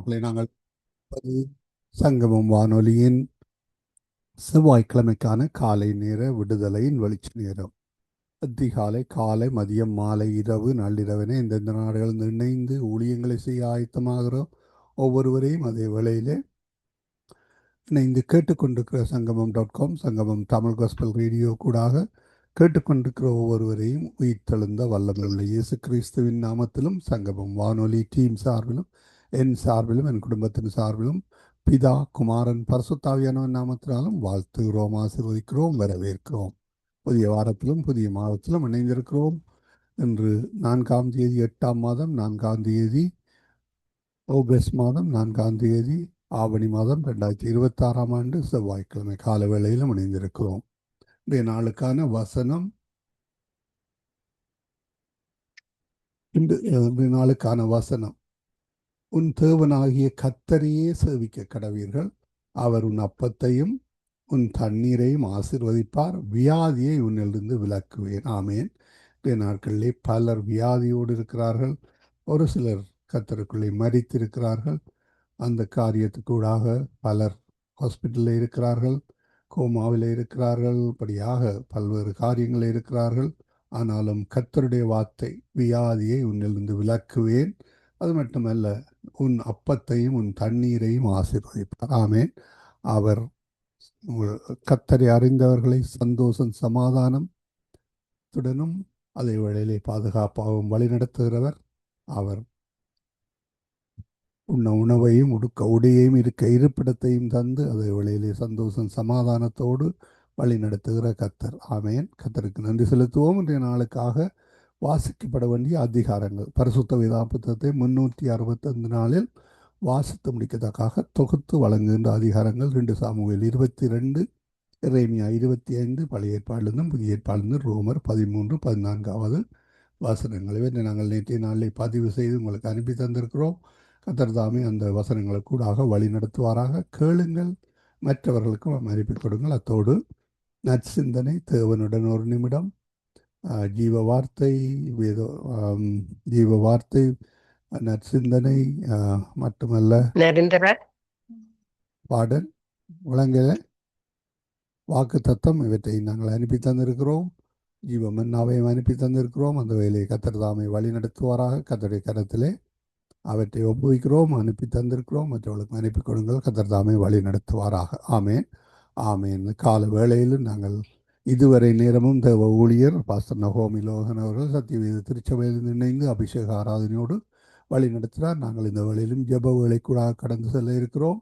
உங்களை நாங்கள் சங்கமம் வானொலியின் செவ்வாய்க்கிழமைக்கான காலை நேர விடுதலையின் வெளிச்ச நேரம். அதிகாலை, காலை, மதியம், மாலை, இரவு, நள்ளிரவினை இந்தந்த நாடுகள் இணைந்து ஊழியங்களை செய்ய ஆயத்தமாகிறோம். ஒவ்வொருவரையும் அதே வேளையிலே இணைந்து கேட்டுக்கொண்டிருக்கிற சங்கமம்.com, சங்கமம் தமிழ் காஸ்பல் ரேடியோ கூடாக கேட்டுக்கொண்டிருக்கிற ஒவ்வொருவரையும் உயிர்த்தெழுந்த வல்லமையுள்ள இயேசு கிறிஸ்துவின் நாமத்திலும் சங்கமம் வானொலி டீம் சார்பிலும் என் சார்பிலும் என் குடும்பத்தின் சார்பிலும் பிதா, குமாரன், பரிசுத்தாவியானவன் நாமத்தினாலும் வாழ்த்துகிறோம், ஆசீர்வதிக்கிறோம், வரவேற்கிறோம். புதிய வாரத்திலும் புதிய மாதத்திலும் இணைந்திருக்கிறோம். இன்று 4ஆம் தேதி 8ஆம் மாதம் 4ஆம் தேதி ஆகஸ்ட் மாதம் 4ஆம் தேதி ஆவணி மாதம் 2026ஆம் ஆண்டு செவ்வாய்க்கிழமை கால வேளையிலும் இணைந்திருக்கிறோம். இன்றைய நாளுக்கான வசனம், இன்றைய நாளுக்கான வசனம்: உன் தேவனாகிய கர்த்தரையே சேவிக்க கடவீர்கள், அவர் உன் அப்பத்தையும் உன் தண்ணீரையும் ஆசீர்வதிப்பார், வியாதியை உன்னிலிருந்து விலக்குவேன். ஆமேன். இன்றைய நாட்களிலே பலர் வியாதியோடு இருக்கிறார்கள். ஒரு சிலர் கர்த்தருக்குள்ளே மரித்திருக்கிறார்கள். அந்த காரியத்துக்கூடாக பலர் ஹாஸ்பிட்டலில் இருக்கிறார்கள், கோமாவில் இருக்கிறார்கள், இப்படியாக பல்வேறு காரியங்களில் இருக்கிறார்கள். ஆனாலும் கர்த்தருடைய வார்த்தை, வியாதியை உன்னிலிருந்து விலக்குவேன், அது மட்டுமல்ல உன் அப்பத்தையும் உன் தண்ணீரையும் ஆசீர்வதிப்பார். ஆமேன். அவர் கர்த்தரை அறிந்தவர்களை சந்தோஷம் சமாதானத்துடனும் அதே வேளையிலே பாதுகாப்பாகவும் வழிநடத்துகிறவர். அவர் உண்ண உணவையும் உடுக்க உடையையும் இருக்க இருப்பிடத்தையும் தந்து அதே வேளையிலே சந்தோஷம் சமாதானத்தோடு வழி நடத்துகிற கர்த்தர். ஆமேன். கர்த்தருக்கு நன்றி செலுத்துவோம். இன்றைய நாளுக்காக வாசிக்கப்பட வேண்டிய அதிகாரங்கள்: பரிசுத்த வேதா புத்தகத்தை 365 நாளில் வாசித்து முடிக்கத்தக்காக தொகுத்து வழங்குகின்ற அதிகாரங்கள் 2 சாமுவேல் 22, எரேமியா 25, பழைய ஏற்பாடிலிருந்தும் புதிய ஏற்பாடிலிருந்து ரோமர் 13, 14வது வசனங்கள். இவற்றை நாங்கள் நேற்றைய நாளிலே பதிவு செய்து உங்களுக்கு அனுப்பி தந்திருக்கிறோம். கர்த்தர் தாமே அந்த வசனங்களுக்கு கூடாக வழி நடத்துவாராக. கேளுங்கள், மற்றவர்களுக்கும் அனுப்பி கொடுங்கள். அத்தோடு நற்சிந்தனை, தேவனுடன் ஒரு நிமிடம், ஜீவ வார்த்தை, ஜீவ வார்த்தை, நற்சிந்தனை, மட்டுமல்ல பாடல், விளங்கல, வாக்கு தத்தம், இவற்றை நாங்கள் அனுப்பி தந்திருக்கிறோம். ஜீவமன்னாவையும் அனுப்பி தந்திருக்கிறோம். அந்த வேலையை கர்த்தர் தாமே வழி நடத்துவாராக. கர்த்தருடைய கரத்திலே அவற்றை ஒப்புவிக்கிறோம், அனுப்பி தந்திருக்கிறோம். மற்றவர்களுக்கு அனுப்பி கொடுங்கள். கர்த்தர் தாமே வழி நடத்துவாராக. ஆமேன். ஆமேன். கால வேளையிலும் நாங்கள் இதுவரை நேரமும் தேவ ஊழியர் பாஸ்டர் நகோமி லோகன் அவர்கள் சத்தியவேத திருச்சபையில் இணைந்து அபிஷேக ஆராதனையோடு வழி நடத்தினார். நாங்கள் இந்த வேளையிலும் ஜெப வேளைக்கூடாக கடந்து செல்ல இருக்கிறோம்.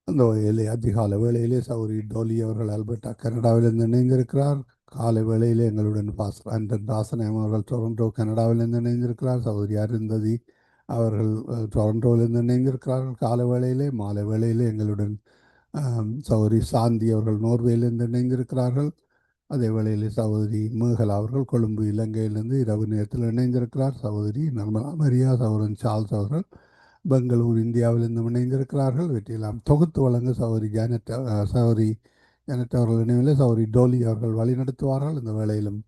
அந்த வேலையிலே அதிகால வேளையிலே சௌரி டோலி அவர்கள் அல்பர்டா கனடாவிலிருந்து இணைந்திருக்கிறார். காலை வேளையிலே எங்களுடன் பாஸ்டர் ஆண்டன் ராசனம் அவர்கள் டொரண்டோ கனடாவிலிருந்து இணைந்திருக்கிறார். சௌரி அருந்ததி அவர்கள் டொரண்டோவிலிருந்து இணைந்திருக்கிறார்கள் காலை வேளையிலே. மாலை வேளையிலே எங்களுடன் சௌரி சாந்தி அவர்கள் நோர்வேலிருந்து இணைந்திருக்கிறார்கள். அதே வேளையிலே சகோதரி மேகலா அவர்கள் கொழும்பு இலங்கையிலிருந்து இரவு நேரத்தில் இணைந்திருக்கிறார். சகோதரி நர்மலா மரியா, சகோதரன் சார்ல்ஸ் அவர்கள் பெங்களூர் இந்தியாவிலிருந்து இணைந்திருக்கிறார்கள். இவற்றையெல்லாம் தொகுத்து வழங்க சகோதரி ஜானட் அவர்கள் நினைவில் சகோதரி டோலி அவர்கள் வழிநடத்துவார்கள். இந்த வேளையிலும்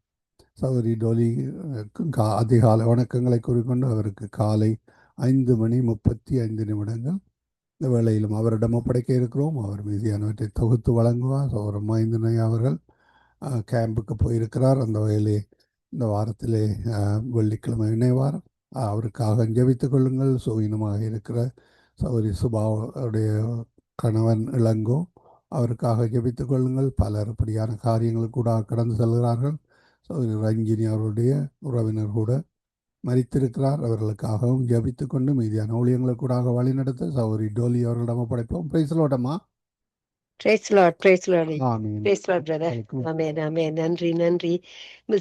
சகோதரி டோலிக்கும் அதிகாலை வணக்கங்களை கூறிக்கொண்டு அவருக்கு காலை 5:35 இந்த வேளையிலும் அவரிடம் ஒப்படைக்க இருக்கிறோம். அவர் மீதியானவற்றை தொகுத்து வழங்குவார். சகோதரர் மைந்தனை அவர்கள் கேம்புக்கு போயிருக்கிறார். அந்த வகையிலே இந்த வாரத்திலே வெள்ளிக்கிழமை இணைவார். அவருக்காக ஜெபித்துக் கொள்ளுங்கள். சுவீனமாக இருக்கிற சௌரி சுபாவுடைய கணவன் இளங்கோ, அவருக்காக ஜெபித்துக் கொள்ளுங்கள். பலர் இப்படியான காரியங்கள் கூட கடந்து செல்கிறார்கள். சௌரி ரஞ்சினி அவருடைய உறவினர் கூட மரித்திருக்கிறார். அவர்களுக்காகவும் ஜெபித்து கொண்டு மீதியான ஊழியங்களை கூட வழி நடத்த சௌரி டோலி அவர்களிடம் ஒப்படைப்போம். பிரைஸ்லோட்டம்மா. நன்றி நன்றி.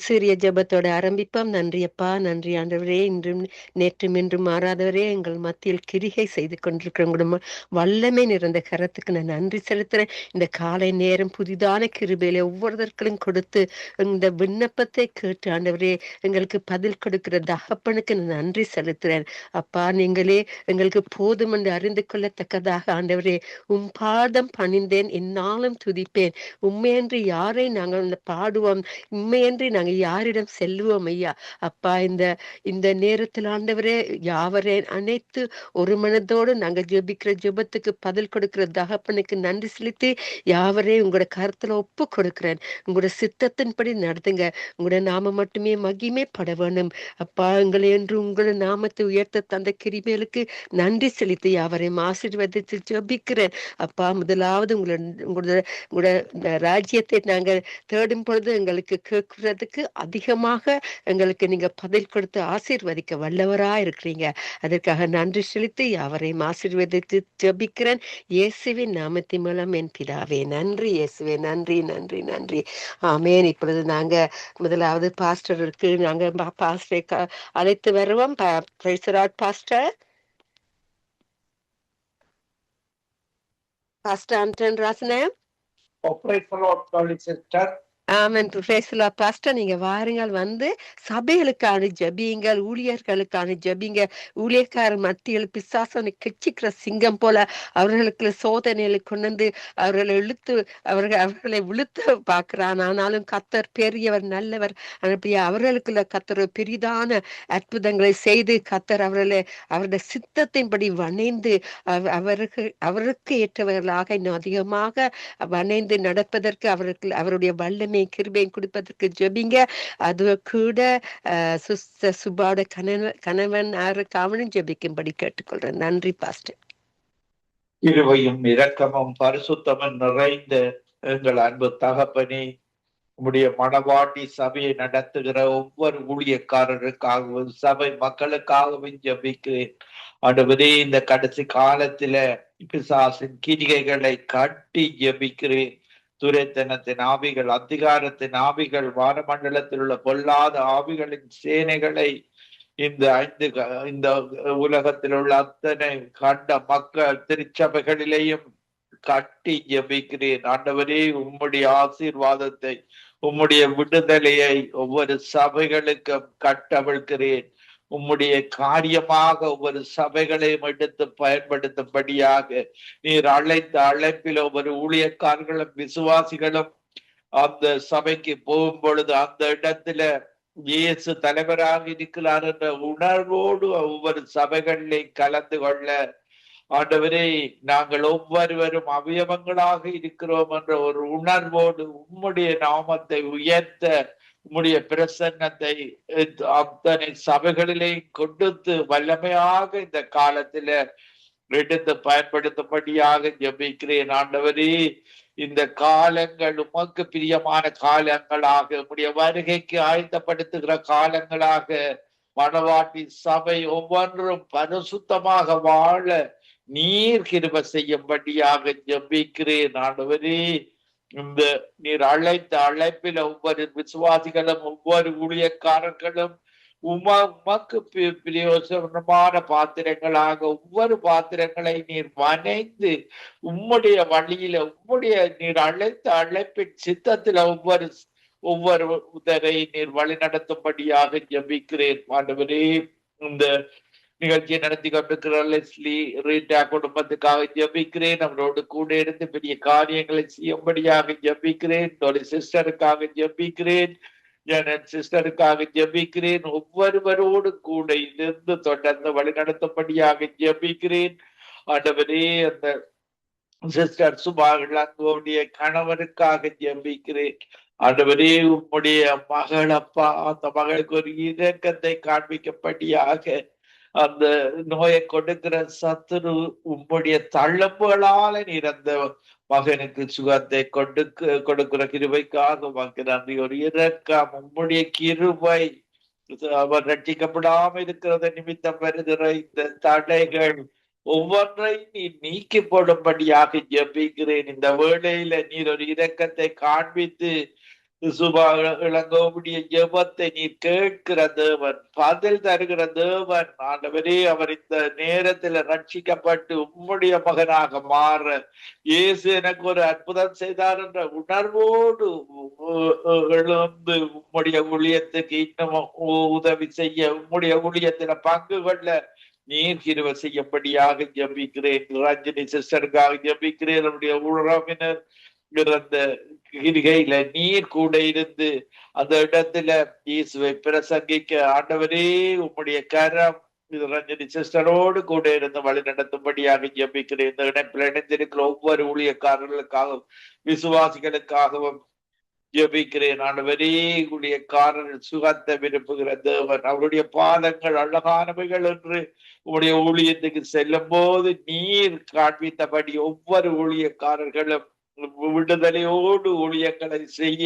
சிறிய ஜெபத்தோட ஆரம்பிப்போம். நன்றி அப்பா, நன்றி ஆண்டவரே. இன்றும் நேற்றும் இன்றும் மாறாதவரே, எங்கள் மத்தியில் கிரிகை செய்து கொண்டிருக்கிறவங்க வல்லமை நிறைந்த கரத்துக்கு நான் நன்றி செலுத்துறேன். இந்த காலை நேரம் புதிதான கிருபையில ஒவ்வொருத்தர்களும் கொடுத்து இந்த விண்ணப்பத்தை கேட்டு ஆண்டவரே எங்களுக்கு பதில் கொடுக்கிற தகப்பனுக்கு நான் நன்றி செலுத்துறேன். அப்பா, நீங்களே எங்களுக்கு போதும் என்று அறிந்து கொள்ளத்தக்கதாக ஆண்டவரே பாதம் பணிந்தேன் என்னாலும் துதிப்பேன். உண்மையன்றி யாரை நாங்கள் பாடுவோம், உண்மையன்றி நாங்கள் யாரிடம் செல்லுவோம் ஐயா. அப்பா, இந்த இந்த நேரத்தில் ஆண்டவரே, யாவரே அனைத்து ஒரு மனதோடு நாங்கள் ஜெபிக்கிற ஜெபத்துக்கு பதில் கொடுக்கிற தகப்பனுக்கு நன்றி செலுத்தி யாவரே உங்களோட கருத்துல ஒப்பு கொடுக்கிறேன். உங்களோட சித்தத்தின்படி நடத்துங்க. உங்களோட நாம மட்டுமே மகிமைப்பட வேண்டும். அப்பா, எங்களை என்று உங்களோட நாமத்தை உயர்த்த தந்த கிருபைகளுக்கு நன்றி செலுத்தி யாவரையும் ஆசீர்வதித்து ஜெபிக்கிறேன். அப்பா, முதலாவது உங்களோட இந்த ராஜ்யத்தை நாங்கள் தேடும் பொழுது எங்களுக்கு கேட்கறதுக்கு அதிகமாக எங்களுக்கு நீங்க பதில் கொடுத்து ஆசீர்வதிக்க வல்லவரா இருக்கிறீங்க. அதற்காக நன்றி செலுத்தி யாவரையும் ஆசீர்வதித்து ஜெபிக்கிறேன். இயேசுவின் நாமத்தின் மூலம் என் பிதாவே. நன்றி இயேசுவே, நன்றி நன்றி நன்றி. ஆமேன். இப்பொழுது நாங்க முதலாவது பாஸ்டருக்கு நாங்க பாஸ்டரை அழைத்து வருவோம். பாஸ்டர் ஆண்டன் ராசனே. ஆமென். பாஸ்டர், நீங்க வாருங்கள், வந்து சபைகளுக்கான ஜபியுங்கள், ஊழியர்களுக்கான ஜபிங்க. ஊழியக்காரர் மத்தியில் பிசாசனை கெச்சிக்கிற சிங்கம் போல அவர்களுக்கு சோதனைகளை கொண்டு வந்து அவர்களை விழுத்து பார்க்கிறான். ஆனாலும் கத்தர் பெரியவர், நல்லவர். அவர்களுக்குள்ள கத்தர் பெரிதான அற்புதங்களை செய்து கத்தர் அவருடைய சித்தத்தின்படி வணைந்து அவருக்கு ஏற்றவர்களாக இன்னும் அதிகமாக வணைந்து நடப்பதற்கு அவருடைய வல்லமை கிருபையும் கொடுப்பதற்கு ஜெபிங்க. அது கூட சுபாவோட கணவன் அவனும் ஜெபிக்கும்படி கேட்டுக்கொள்றேன். நன்றி பாஸ்டர். கிருபையும் இரக்கமும் பரிசுத்தமும் நிறைந்த எங்கள் அன்பு தகப்பனே, உம்முடைய மணவாட்டி சபையை நடத்துகிற ஒவ்வொரு ஊழியக்காரருக்காகவும் சபை மக்களுக்காகவும் ஜெபிக்கிறேன். ஆண்டவரே, இந்த கடைசி காலத்தில பிசாசின் கிரிகைகளை கட்டி ஜெபிக்கிறேன். துரைத்தனத்தின் ஆவிகள், அதிகாரத்தின் ஆவிகள், வானமண்டலத்தில் உள்ள பொல்லாத ஆவிகளின் சேனைகளை இந்த உலகத்தில் உள்ள அத்தனை கண்ட மக்கள் திருச்சபைகளிலேயும் கட்டி ஜெபிக்கிறேன். ஆண்டவரே, உம்முடைய ஆசீர்வாதத்தை, உம்முடைய விடுதலையை ஒவ்வொரு சபைகளுக்கும் கட்டவிழ்கிறேன். உம்முடைய காரியமாக ஒவ்வொரு சபைகளையும் எடுத்து பயன்படுத்தும்படியாக நீர் அழைத்த அழைப்பில் ஒவ்வொரு ஊழியக்காரர்களும் விசுவாசிகளும் அந்த சபைக்கு போகும் பொழுது அந்த இடத்துல இயேசு தலைவராக இருக்கிறார் என்ற உணர்வோடு ஒவ்வொரு சபைகளிலையும் கலந்து கொள்ள, ஆண்டவரே, நாங்கள் ஒவ்வொருவரும் அவயவங்களாக இருக்கிறோம் என்ற ஒரு உணர்வோடு உம்முடைய நாமத்தை உயர்த்த, உம்முடைய பிரசன்னத்தை அத்தனை சபைகளிலே கொடுத்து வல்லமையாக இந்த காலத்தில எடுத்து பயன்படுத்தும்படியாக ஜெபிக்கிறேன். ஆண்டவரே, இந்த காலங்கள் உமக்கு பிரியமான காலங்களாக, உம்முடைய வருகைக்கு ஆயத்தப்படுத்துகிற காலங்களாக, மணவாட்டி சபை ஒவ்வொன்றும் பரிசுத்தமாக வாழ நீர் கிருபை செய்யும்படியாக ஜெபிக்கிறேன். ஆண்டவரே, இந்த நீர் அழைத்த அழைப்பில் ஒவ்வொரு விசுவாசிகளும் ஒவ்வொரு ஊழியக்காரர்களும் உமக்கு பிரயோசனமான பாத்திரங்களாக ஒவ்வொரு பாத்திரங்களை நீர் வணைந்து உம்முடைய வழியில உம்முடைய நீர் அழைத்த அழைப்பின் சித்தத்துல ஒவ்வொரு உதரை நீர் வழி நடத்தும்படியாக ஜெபிக்கிறேன். ஆண்டவரே, இந்த நிகழ்ச்சியை நடத்தி கொண்டிருக்கிற லெஸ்லி ரீட்டா குடும்பத்துக்காக ஜெபிக்கிறேன். அவரோடு கூட இருந்து பெரிய காரியங்களை செய்யும்படியாக ஜெபிக்கிறேன். சிஸ்டருக்காக ஜெபிக்கிறேன். ஜனன் சிஸ்டருக்காக ஜெபிக்கிறேன். ஒவ்வொருவரோடு கூட இருந்து தொடர்ந்து வழி நடத்தும்படியாக ஜெபிக்கிறேன். ஆண்டவரே, அந்த சிஸ்டர் சுபாவுடைய கணவருக்காக ஜெபிக்கிறேன். ஆண்டவரே, உம்முடைய மகள் அப்பா, அந்த மகளுக்கு ஒரு இரக்கத்தை காண்பிக்கப்படியாக அந்த நோயை கொடுக்கிற சத்துரு உம்முடைய தள்ளம்புகளால நீர் அந்த மகனுக்கு சுகத்தை கொடுக்கிற கிருபைக்காக உமக்கு நன்றி. ஒரு இரக்கம், உம்முடைய கிருபை, அவர் ரட்சிக்கப்படாம இருக்கிறத நிமித்தம் வருகிற இந்த தடைகள் ஒவ்வொன்றை நீ நீக்கி போடும்படியாக ஜெபிக்கிறேன். இந்த வேளையில நீர் ஒரு இரக்கத்தை காண்பித்து சுபா இளங்கோவுடைய ஜெபத்தை நீ கேட்கிற தேவன், பதில் தருகிற தேவன். ஆண்டவரே, அவர் இந்த நேரத்துல ரட்சிக்கப்பட்டு உம்முடைய மகனாக மாற, இயேசு எனக்கு ஒரு அற்புதம் செய்தார் என்ற உணர்வோடு எழுந்து உம்முடைய ஊழியத்துக்கு இன்னும் உதவி செய்ய, உம்முடைய ஊழியத்துல பங்கு கொள்ள நீர் கிருபை செய்யும்படியாக ஜெபிக்கிறேன். ரஞ்சினி சிஸ்டருக்காக ஜெபிக்கிறேன். நம்முடைய உறவினர் அந்த கிரிகையில நீர் கூட இருந்து அந்த இடத்துல இயேசுவை பிரசங்கிக்க ஆண்டவரே உம்முடைய கரம் இது ரஞ்சனி சிஸ்டரோடு கூட இருந்து வழி நடத்தும்படியாக ஜெபிக்கிறேன். இந்த இணைப்பில் இணைந்திருக்கிற ஒவ்வொரு ஊழியக்காரர்களுக்காகவும் விசுவாசிகளுக்காகவும் ஜெபிக்கிறேன். ஆண்டவரே ஊழியக்காரர்கள் சுகத்தை விரும்புகிற தேவன், அவருடைய பாதங்கள் அழகானவைகள் என்று உங்களுடைய ஊழியத்துக்கு செல்லும் போது நீர் காண்பித்தபடி ஒவ்வொரு ஊழியக்காரர்களும் விடுதலையோடு ஊழியங்களை செய்ய,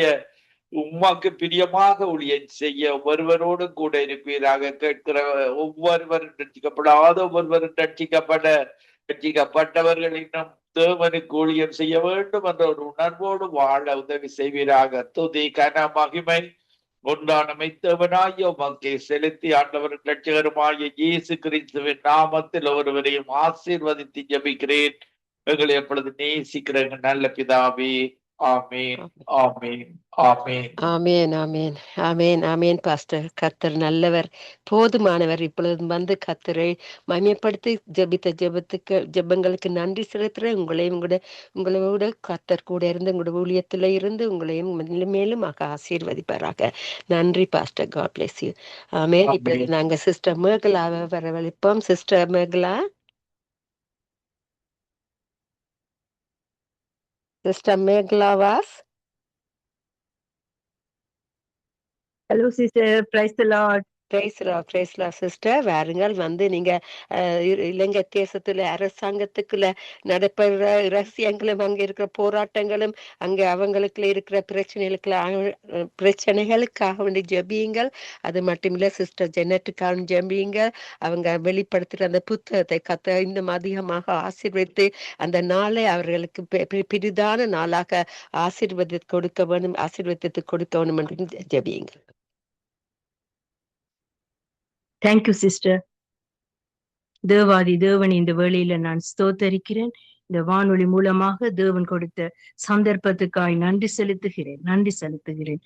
உம்மாக்கு பிரியமாக ஊழியம் செய்ய ஒருவரோடும் கூட இருப்பீராக. கேட்கிற ஒவ்வொருவரும் ரட்சிக்கப்படாத ஒவ்வொருவரும் ரட்சிக்கப்பட்டவர்கள் இன்னும் தேவனுக்கு ஊழியம் செய்ய வேண்டும் என்ற ஒரு உணர்வோடு வாழ உதவி செய்வீராக. துதி கன மகிமை ஒன்றானமை தேவனாய உமக்கே செலுத்தி ஆண்டவர் ரட்சகருமாய இயேசு கிறிஸ்துவின் நாமத்தில் ஒருவரையும் ஆசீர்வதித்து ஜெபிக்கிறேன். எங்களை எப்பொழுது நேசிக்கிற நல்ல பிதாவே. ஆமேன், ஆமேன், ஆமேன், ஆமேன், ஆமேன், ஆமேன், ஆமேன். பாஸ்டர், கர்த்தர் நல்லவர், போதுமானவர். இப்பொழுது வந்து கர்த்தரை மகிமைப்படுத்தி ஜெபங்களுக்கு நன்றி செலுத்துற உங்களோட கர்த்தர் கூட இருந்து உங்களோட ஊழியத்துல இருந்து உங்களையும் மேலும் ஆசீர்வதிப்பாராக. நன்றி பாஸ்டர். God bless you. ஆமேன். இப்பொழுது நாங்க சிஸ்டர் மேகலாவை வரவழைப்போம். Sister Megala. Sister Megla was. Hello, sister. Praise the Lord. Praise Lord sister. வாருங்கள், வந்து நீங்க இலங்கை தேசத்துல அரசாங்கத்துக்குள்ள நடைபெற ரகசியங்களும் அங்க இருக்கிற போராட்டங்களும் அங்க அவங்களுக்குள்ள இருக்கிற பிரச்சனைகளுக்காக வேண்டி ஜெபியுங்கள். அது மட்டுமில்ல சிஸ்டர் ஜெனட்டுக்காக ஜெபியுங்கள். அவங்க வெளிப்படுத்துற அந்த புத்தகத்தை கத்த இன்னும் அதிகமாக ஆசீர்வதித்து அந்த நாளை அவர்களுக்கு பெரிதான நாளாக ஆசீர்வதித்து கொடுக்க வேணும் என்று ஜெபியுங்கள். Thank you sister. தேவாதி தேவன், இந்த வேளையில நான் ஸ்தோத்தரிக்கிறேன். இந்த வானொலி மூலமாக தேவன் கொடுத்த சந்தர்ப்பத்துக்காய் நன்றி செலுத்துகிறேன்.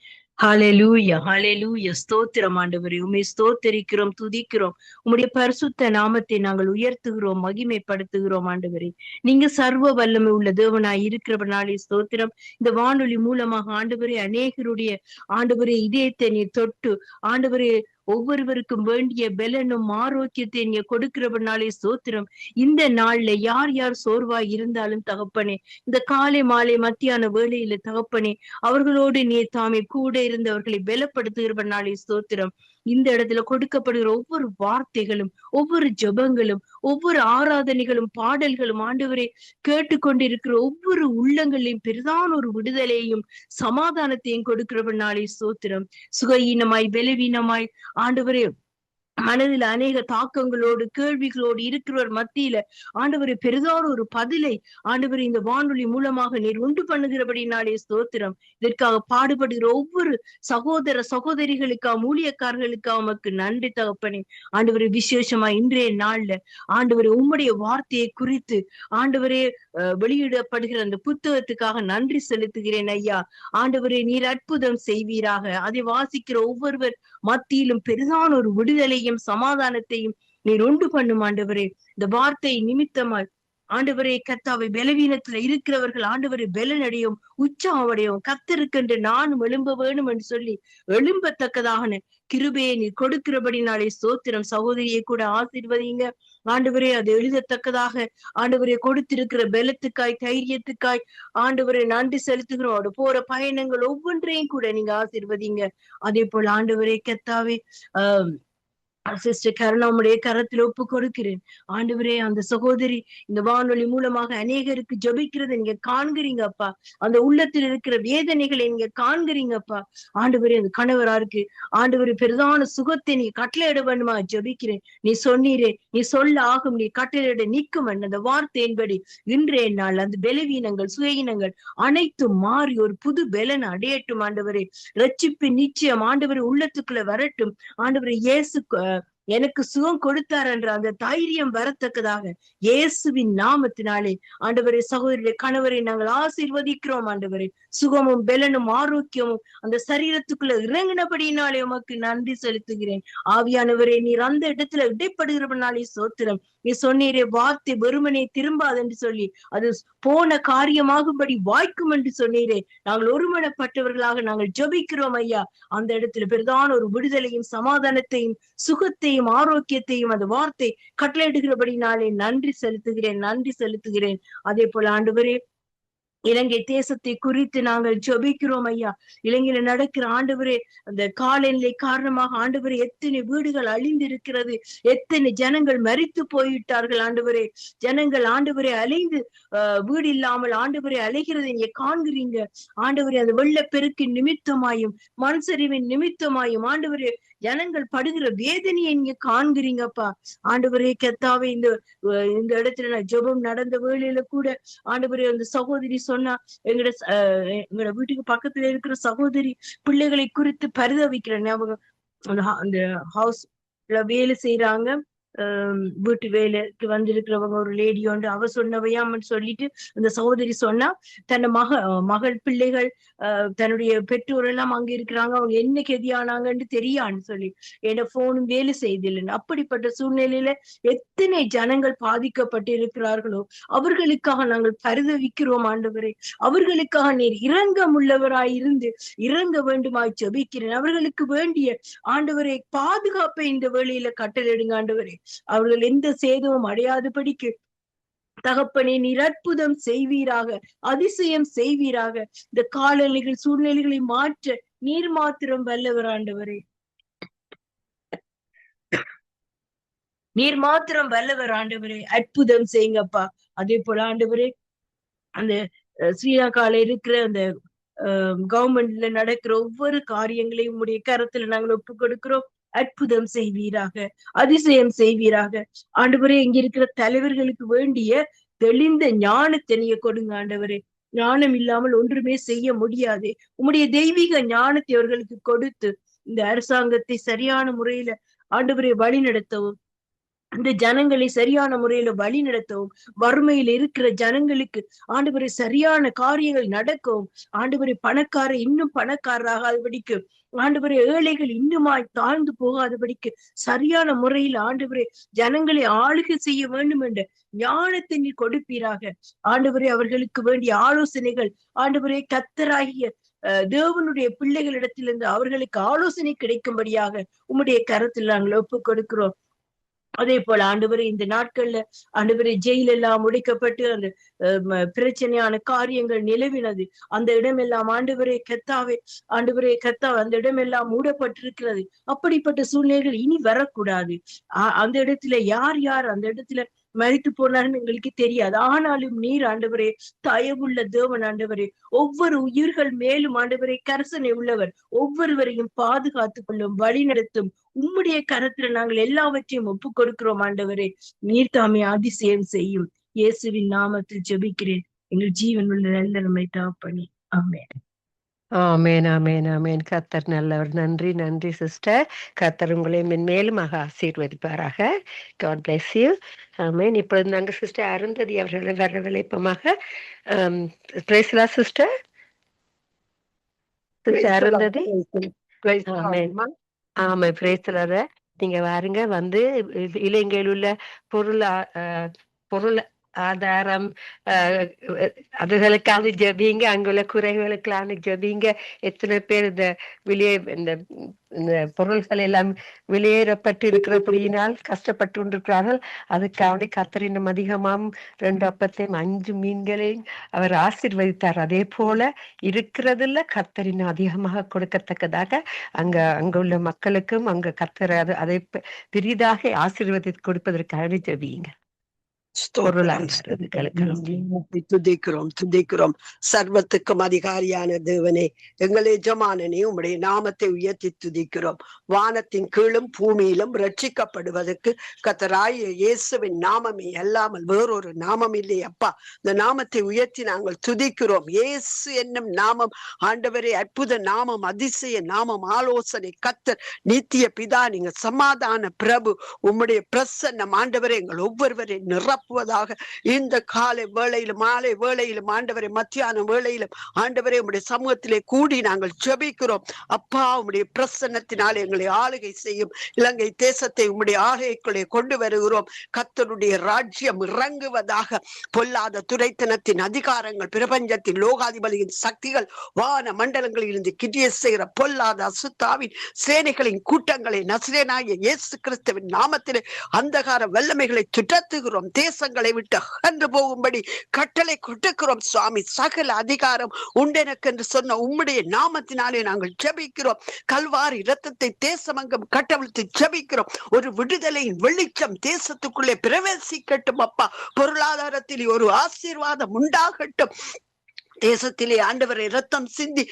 ஹல்லேலூயா, ஹல்லேலூயா. ஸ்தோத்திரம் ஆண்டவரே, உம்மை ஸ்தோத்தரிக்கிறோம், துதிக்கிறோம். உம்முடைய பரிசுத்த நாமத்தை நாங்கள் உயர்த்துகிறோம், மகிமைப்படுத்துகிறோம் ஆண்டவரே. நீங்க சர்வ வல்லமை உள்ள தேவனாய் இருக்கிறவனாலே ஸ்தோத்திரம். இந்த வானொலி மூலமாக ஆண்டவரே அநேகருடைய ஆண்டவரே இதயத்தை நீ தொட்டு ஆண்டவரே ஒவ்வொருவருக்கும் வேண்டிய பலனும் ஆரோக்கியத்தை நீ கொடுக்கிறவனாலே ஸ்தோத்திரம். இந்த நாள்ல யார் யார் சோர்வாய் இருந்தாலும் தகப்பனே, இந்த காலை மாலை மத்தியான வேளையில தகப்பனே, அவர்களோடு நீ தாமே கூட இருந்து அவர்களை பலப்படுத்துகிறவனாலே ஸ்தோத்திரம். இந்த இடத்துல கொடுக்கப்படுகிற ஒவ்வொரு வார்த்தைகளும், ஒவ்வொரு ஜெபங்களும், ஒவ்வொரு ஆராதனைகளும், பாடல்களும் ஆண்டவரே கேட்டுக்கொண்டிருக்கிற ஒவ்வொரு உள்ளங்களையும் பெரிதான ஒரு விடுதலையும் சமாதானத்தையும் கொடுக்கிறவனாலே ஸ்தோத்திரம். சுகஈனமாய் பலவீனமாய் ஆண்டவரே மனதில் அநேக தாக்கங்களோடு கேள்விகளோடு இருக்கிறவர் மத்தியில ஆண்டவரை பெரிதான ஒரு பதிலை ஆண்டவரை இந்த வானொலி மூலமாக நீர் உண்டு பண்ணுகிறபடினாலே ஸ்தோத்திரம். இதற்காக பாடுபடுகிற ஒவ்வொரு சகோதர சகோதரிகளுக்காக ஊழியக்காரர்களுக்காக உமக்கு நன்றி தகப்பனே. ஆண்டவரை விசேஷமா இன்றைய நாள்ல ஆண்டவரை உம்முடைய வார்த்தையை குறித்து ஆண்டவரே வெளியிடப்படுகிற அந்த புத்தகத்துக்காக நன்றி செலுத்துகிறேன் ஐயா. ஆண்டவரே நீர் அற்புதம் செய்வீராக. அதை வாசிக்கிற ஒவ்வொருவர் மத்தியிலும் பெரிதான ஒரு விடுதலையும் சமாதானத்தையும் நீர் உண்டு பண்ணும் ஆண்டவரே. இந்த வார்த்தை நிமித்தமாய் ஆண்டவரே கர்த்தாவை பலவீனத்துல இருக்கிறவர்கள் ஆண்டவரை பலனடையும், உற்சாகமடையும். கர்த்தருக்கென்று நானும் எழும்ப வேணும் என்று சொல்லி எழும்பத்தக்கதாக கிருபையை நீ கொடுக்கிறபடினாலே ஸ்தோத்திரம். சகோதரியை கூட ஆசீர்வதிங்க ஆண்டவரே. அது எழுதத்தக்கதாக ஆண்டவரை கொடுத்திருக்கிற பலத்துக்காய் தைரியத்துக்காய் ஆண்டவரை நன்றி செலுத்துகிறோம். அவரு போற பயணங்கள் ஒவ்வொன்றையும் கூட நீங்க ஆசீர்வதிங்க. அதே போல ஆண்டவரே கர்த்தாவே சிஸ்டர் கருணாவுடைய கரத்துல ஒப்பு கொடுக்கிறேன் ஆண்டவரே. அந்த சகோதரி இந்த வானொலி மூலமாக அநேகருக்கு ஜபிக்கிறத நீங்க காண்கிறீங்க அப்பா. அந்த உள்ளத்தில் இருக்கிற வேதனைகளை நீங்க காண்கிறீங்கப்பா ஆண்டவரே. அந்த கணவரா இருக்கு ஆண்டவரே பெரிதான சுகத்தை நீ கட்டளையிட வேண்டுமா ஜபிக்கிறேன். நீ சொன்னீரே, நீ சொல்ல ஆகும், நீ கட்டளையிட நிற்கும் அந்த வார்த்தையின்படி இன்றைய நாள் அந்த பலவீனங்கள் சுயயினங்கள் அனைத்தும் மாறி ஒரு புது பலன் அடையட்டும் ஆண்டவரே. ரட்சிப்பு நிச்சயம் ஆண்டவரே உள்ளத்துக்குள்ள வரட்டும் ஆண்டவரே. எனக்கு சுகம் கொடுத்தார் என்ற அந்த தைரியம் வரத்தக்கதாக இயேசுவின் நாமத்தினாலே ஆண்டவரே சகோதரிய கணவரை நாங்கள் ஆசீர்வதிக்கிறோம். ஆண்டவரே சுகமும் பெலனும் ஆரோக்கியமும் அந்த சரீரத்துக்குள்ள இறங்கினபடியினாலே உமக்கு நன்றி செலுத்துகிறேன். ஆவியானவரே நீர் அந்த இடத்துல இடைப்படுகிறவனாலே சோத்திரம். நீ சொன்னீரே வார்த்தை வெறுமனே திரும்பாது என்று சொல்லி அது போன காரியமாகும்படி வாய்க்கும் என்று சொன்னீரே. நாங்கள் ஒருமனப்பட்டவர்களாக நாங்கள் ஜெபிக்கிறோம் ஐயா. அந்த இடத்துல பெரிதான ஒரு விடுதலையும் சமாதானத்தையும் சுகத்தையும் ஆரோக்கியத்தையும் அந்த வார்த்தை கட்டளையிடுகிறபடினாலே நன்றி செலுத்துகிறேன். அதே போல ஆண்டவரே இலங்கை தேசத்தை குறித்து நாங்கள் ஜெபிக்கிறோம் ஐயா. இலங்கையில நடக்கிற ஆண்டவரே அந்த காலநிலை காரணமாக ஆண்டவரே எத்தனை வீடுகள் அழிந்திருக்கிறது, எத்தனை ஜனங்கள் மரித்து போய்விட்டார்கள் ஆண்டவரே. ஜனங்கள் ஆண்டவரே அலைந்து வீடு இல்லாமல் ஆண்டவரே அலைகிறதை நீங்க காண்கிறீங்க ஆண்டவரே. அந்த வெள்ளப்பெருக்கின் நிமித்தமாயும் மண் சரிவின் நிமித்தமாயும் ஆண்டவரே ஜனங்கள் படுகிற வேதனையை நீங்க காண்கிறீங்கப்பா ஆண்டவரே. கர்த்தாவே இந்த இடத்துல நான் ஜெபம் நடந்த வேளையில கூட ஆண்டவரே அந்த சகோதரி சொன்னா எங்களோட வீட்டுக்கு பக்கத்துல இருக்கிற சகோதரி பிள்ளைகளை குறித்து பரிதவிக்கிற ஞாபகம். அந்த ஹவுஸ்ல வேலை செய்யறாங்க, வீட்டு வேலைக்கு வந்திருக்கிறவங்க ஒரு லேடி ஒன்று அவ சொன்னவையாமன்னு சொல்லிட்டு அந்த சகோதரி சொன்னா தன்னை மகள் பிள்ளைகள் தன்னுடைய பெற்றோர் எல்லாம் அங்க இருக்கிறாங்க, அவங்க என்ன கெதியானாங்கன்னு தெரியான்னு சொல்லி என்ன போனும் வேலை செய்தில்லைன்னு. அப்படிப்பட்ட சூழ்நிலையில எத்தனை ஜனங்கள் பாதிக்கப்பட்டு இருக்கிறார்களோ அவர்களுக்காக நாங்கள் பரிதவிக்கிறோம் ஆண்டவரே. அவர்களுக்காக நீர் இரங்கம் உள்ளவராயிருந்து இறங்க வேண்டுமாய் ஜெபிக்கிறேன். அவர்களுக்கு வேண்டிய ஆண்டவரே பாதுகாப்பை இந்த வேளையில கட்டளையிடுங்க ஆண்டவரே. அவர்கள் எந்த சேதமும் அடையாதபடிக்கு தகப்பனே நீர் அற்புதம் செய்வீராக, அதிசயம் செய்வீராக. இந்த காலநிலைகள் சூழ்நிலைகளை மாற்ற நீர் மாத்திரம் வல்லவர் ஆண்டவரே. நீர் மாத்திரம் வல்லவர் ஆண்டவரே. அற்புதம் செய்யுங்கப்பா. அதே போல ஆண்டவரே அந்த ஸ்ரீலங்கால இருக்கிற அந்த கவர்மெண்ட்ல நடக்கிற ஒவ்வொரு காரியங்களையும் உடைய கரத்துல நாங்கள் ஒப்பு கொடுக்கிறோம். அற்புதம் செய்வீராக, அதிசயம் செய்வீராக ஆண்டவரே. இங்க இருக்கிற தலைவர்களுக்கு வேண்டிய தெளிந்த ஞானத்தை நீங்க கொடுங்க ஆண்டவரே. ஞானம் இல்லாமல் ஒன்றுமே செய்ய முடியாது. உம்முடைய தெய்வீக ஞானத்தை அவர்களுக்கு கொடுத்து இந்த அரசாங்கத்தை சரியான முறையில ஆண்டவரை வழி நடத்தவும், இந்த ஜனங்களை சரியான முறையில வழி நடத்தவும், வறுமையில இருக்கிற ஜனங்களுக்கு ஆண்டவரை சரியான காரியங்கள் நடக்கவும், ஆண்டவரை பணக்கார இன்னும் பணக்காரராகாதபடிக்கு, ஆண்டவரை ஏழைகள் இன்னுமாய் தாழ்ந்து போகாதபடிக்கு சரியான முறையில் ஆண்டவரை ஜனங்களை ஆளுகை செய்ய வேண்டும் என்ற ஞானத்தை நீ கொடுப்பீராக ஆண்டவரே. அவர்களுக்கு வேண்டிய ஆலோசனைகள் ஆண்டவரே கர்த்தராகிய தேவனுடைய பிள்ளைகளிடத்திலிருந்து அவர்களுக்கு ஆலோசனை கிடைக்கும்படியாக உம்முடைய கரத்தில் நாங்கள் ஒப்பு கொடுக்கிறோம். அதே போல ஆண்டவரே இந்த நாட்கள்ல ஆண்டவரே ஜெயில் எல்லாம் உடைக்கப்பட்டு அந்த பிரச்சனையான காரியங்கள் நிலவினது. அந்த இடமெல்லாம் ஆண்டவரே கர்த்தாவே அந்த இடமெல்லாம் மூடப்பட்டிருக்கிறது. அப்படிப்பட்ட சூழ்நிலைகள் இனி வரக்கூடாது. அந்த இடத்துல யார் அந்த இடத்துல மரித்து போனார்னு எங்களுக்கு தெரியாது. ஆனாலும் நீர் ஆண்டவரே தயவுள்ள தேவன் ஆண்டவரே. ஒவ்வொரு உயிர்கள் மேலும் ஆண்டவரே கரசனை உள்ளவர். ஒவ்வொருவரையும் பாதுகாத்துக் கொள்ளும், வழி நடத்தும். உம்முடைய கரத்துல நாங்கள் எல்லாவற்றையும் ஒப்பு கொடுக்கிறோம் ஆண்டவரே. நீர் தாமே அதிசயம் செய்யும். இயேசுவின் நாமத்தில் ஜெபிக்கிறேன் எங்கள் ஜீவன் உள்ள நல்ல நம்மை தகப்பனே. ஆமென். ஆமேன் ஆமேன் ஆமேன். கர்த்தர் நல்லவர். நன்றி நன்றி சிஸ்டர். கர்த்தர் உங்களை மென்மேலும் ஆசீர்வதிப்பாராக. God bless you. ஆமேன். இப்பொழுது நாங்கள் சிஸ்டர் அருந்ததி அவர்களை வரவழைப்பமாக. Praise Lord sister. சிஸ்டர் அருந்ததி. ஆமேன். ஆமா பிரைஸ்லர. நீங்க வாருங்க, வந்து இலங்கையில் உள்ள பொருள் ஆதாரம் அதுகளுக்காக ஜபிங்க, அங்குள்ள குறைகளுக்கான ஜபிங்க. எத்தனை பேர் இந்த பொருள்கள் எல்லாம் வெளியேறப்பட்டு இருக்கிறபடியினால் கஷ்டப்பட்டு கொண்டிருக்கிறார்கள். அதுக்காக கர்த்தர் இன்னும் அதிகமாம் 2 அப்பத்தையும் 5 மீன்களையும் அவர் ஆசீர்வதித்தார். அதே போல இருக்கிறதுல கர்த்தர் இன்னும் அதிகமாக கொடுக்கத்தக்கதாக அங்குள்ள மக்களுக்கும் அங்க கர்த்தர் அதை பெரிதாக ஆசீர்வதி கொடுப்பதற்காக ஜபிங்க. பொருளாதாரங்களுக்கெல்லாம் துதிக்கிறோம். சர்வத்துக்கும் அதிகாரியான தேவனே, எங்கள் எஜமானனே, உம்முடைய நாமத்தை உயர்த்தி துதிக்கிறோம். வானத்தின் கீழும் பூமியிலும் ரட்சிக்கப்படுவதற்கு கர்த்தராகிய இயேசுவின் நாமமே அல்லாமல் வேறொரு நாமம் இல்லை அப்பா. இந்த நாமத்தை உயர்த்தி நாங்கள் துதிக்கிறோம். இயேசு என்னும் நாமம் ஆண்டவரே அற்புத நாமம், அதிசய நாமம், ஆலோசனை கர்த்தர், நித்திய பிதா, நீங்க சமாதான பிரபு. உம்முடைய பிரசன்னம் ஆண்டவரே எங்கள் ஒவ்வொருவரை நிரப்புவதாக இந்த காலை வேளையிலும் மாலை வேளையிலும் ஆண்டவரை மத்தியான வேளையிலும் ஆண்டவரே உம்முடைய சமூகத்திலே கூடி நாங்கள் ஜெபிக்கிறோம் அப்பா. உம்முடைய பிரசன்னத்தினால் எங்களை ஆளுகை செய்யும் இலங்கை தேசத்தை உம்முடைய ஆளுகைக்குள்ளே கொண்டு வருகிறோம். கர்த்தருடைய ராஜ்யம் இறங்குவதாக. பொல்லாத துரைத்தனத்தின் அதிகாரங்கள், பிரபஞ்சத்தின் லோகாதிபதியின் சக்திகள், வான மண்டலங்களில் இருந்து கிரியை செய்கிற பொல்லாத அசுத்தாவின் சேனைகளின் கூட்டங்களை நசரேயனாகிய இயேசு கிறிஸ்துவின் நாமத்திலே அந்தகார வல்லமைகளை துரத்துகிறோம். தேசங்களை விட்டு அகன்று போகும்படி கட்டளை கொடுக்கிறோம் சுவாமி. சகல அதிகாரம் உண்டெனக்கு என்று சொன்ன உம்முடைய நாமத்தினாலே நாங்கள் ஜெபிக்கிறோம். கல்வாரி இரத்தத்தை தேசமங்கம் கட்டவிழ்த்து ஜெபிக்கிறோம். ஒரு விடுதலையின் வெளிச்சம் தேசத்துக்குள்ளே பிரவேசிக்கட்டும் அப்பா. பொருளாதாரத்தில் ஒரு ஆசீர்வாதம் உண்டாகட்டும். தேசத்திலே ஆண்டவரை ரத்தம் சிந்தி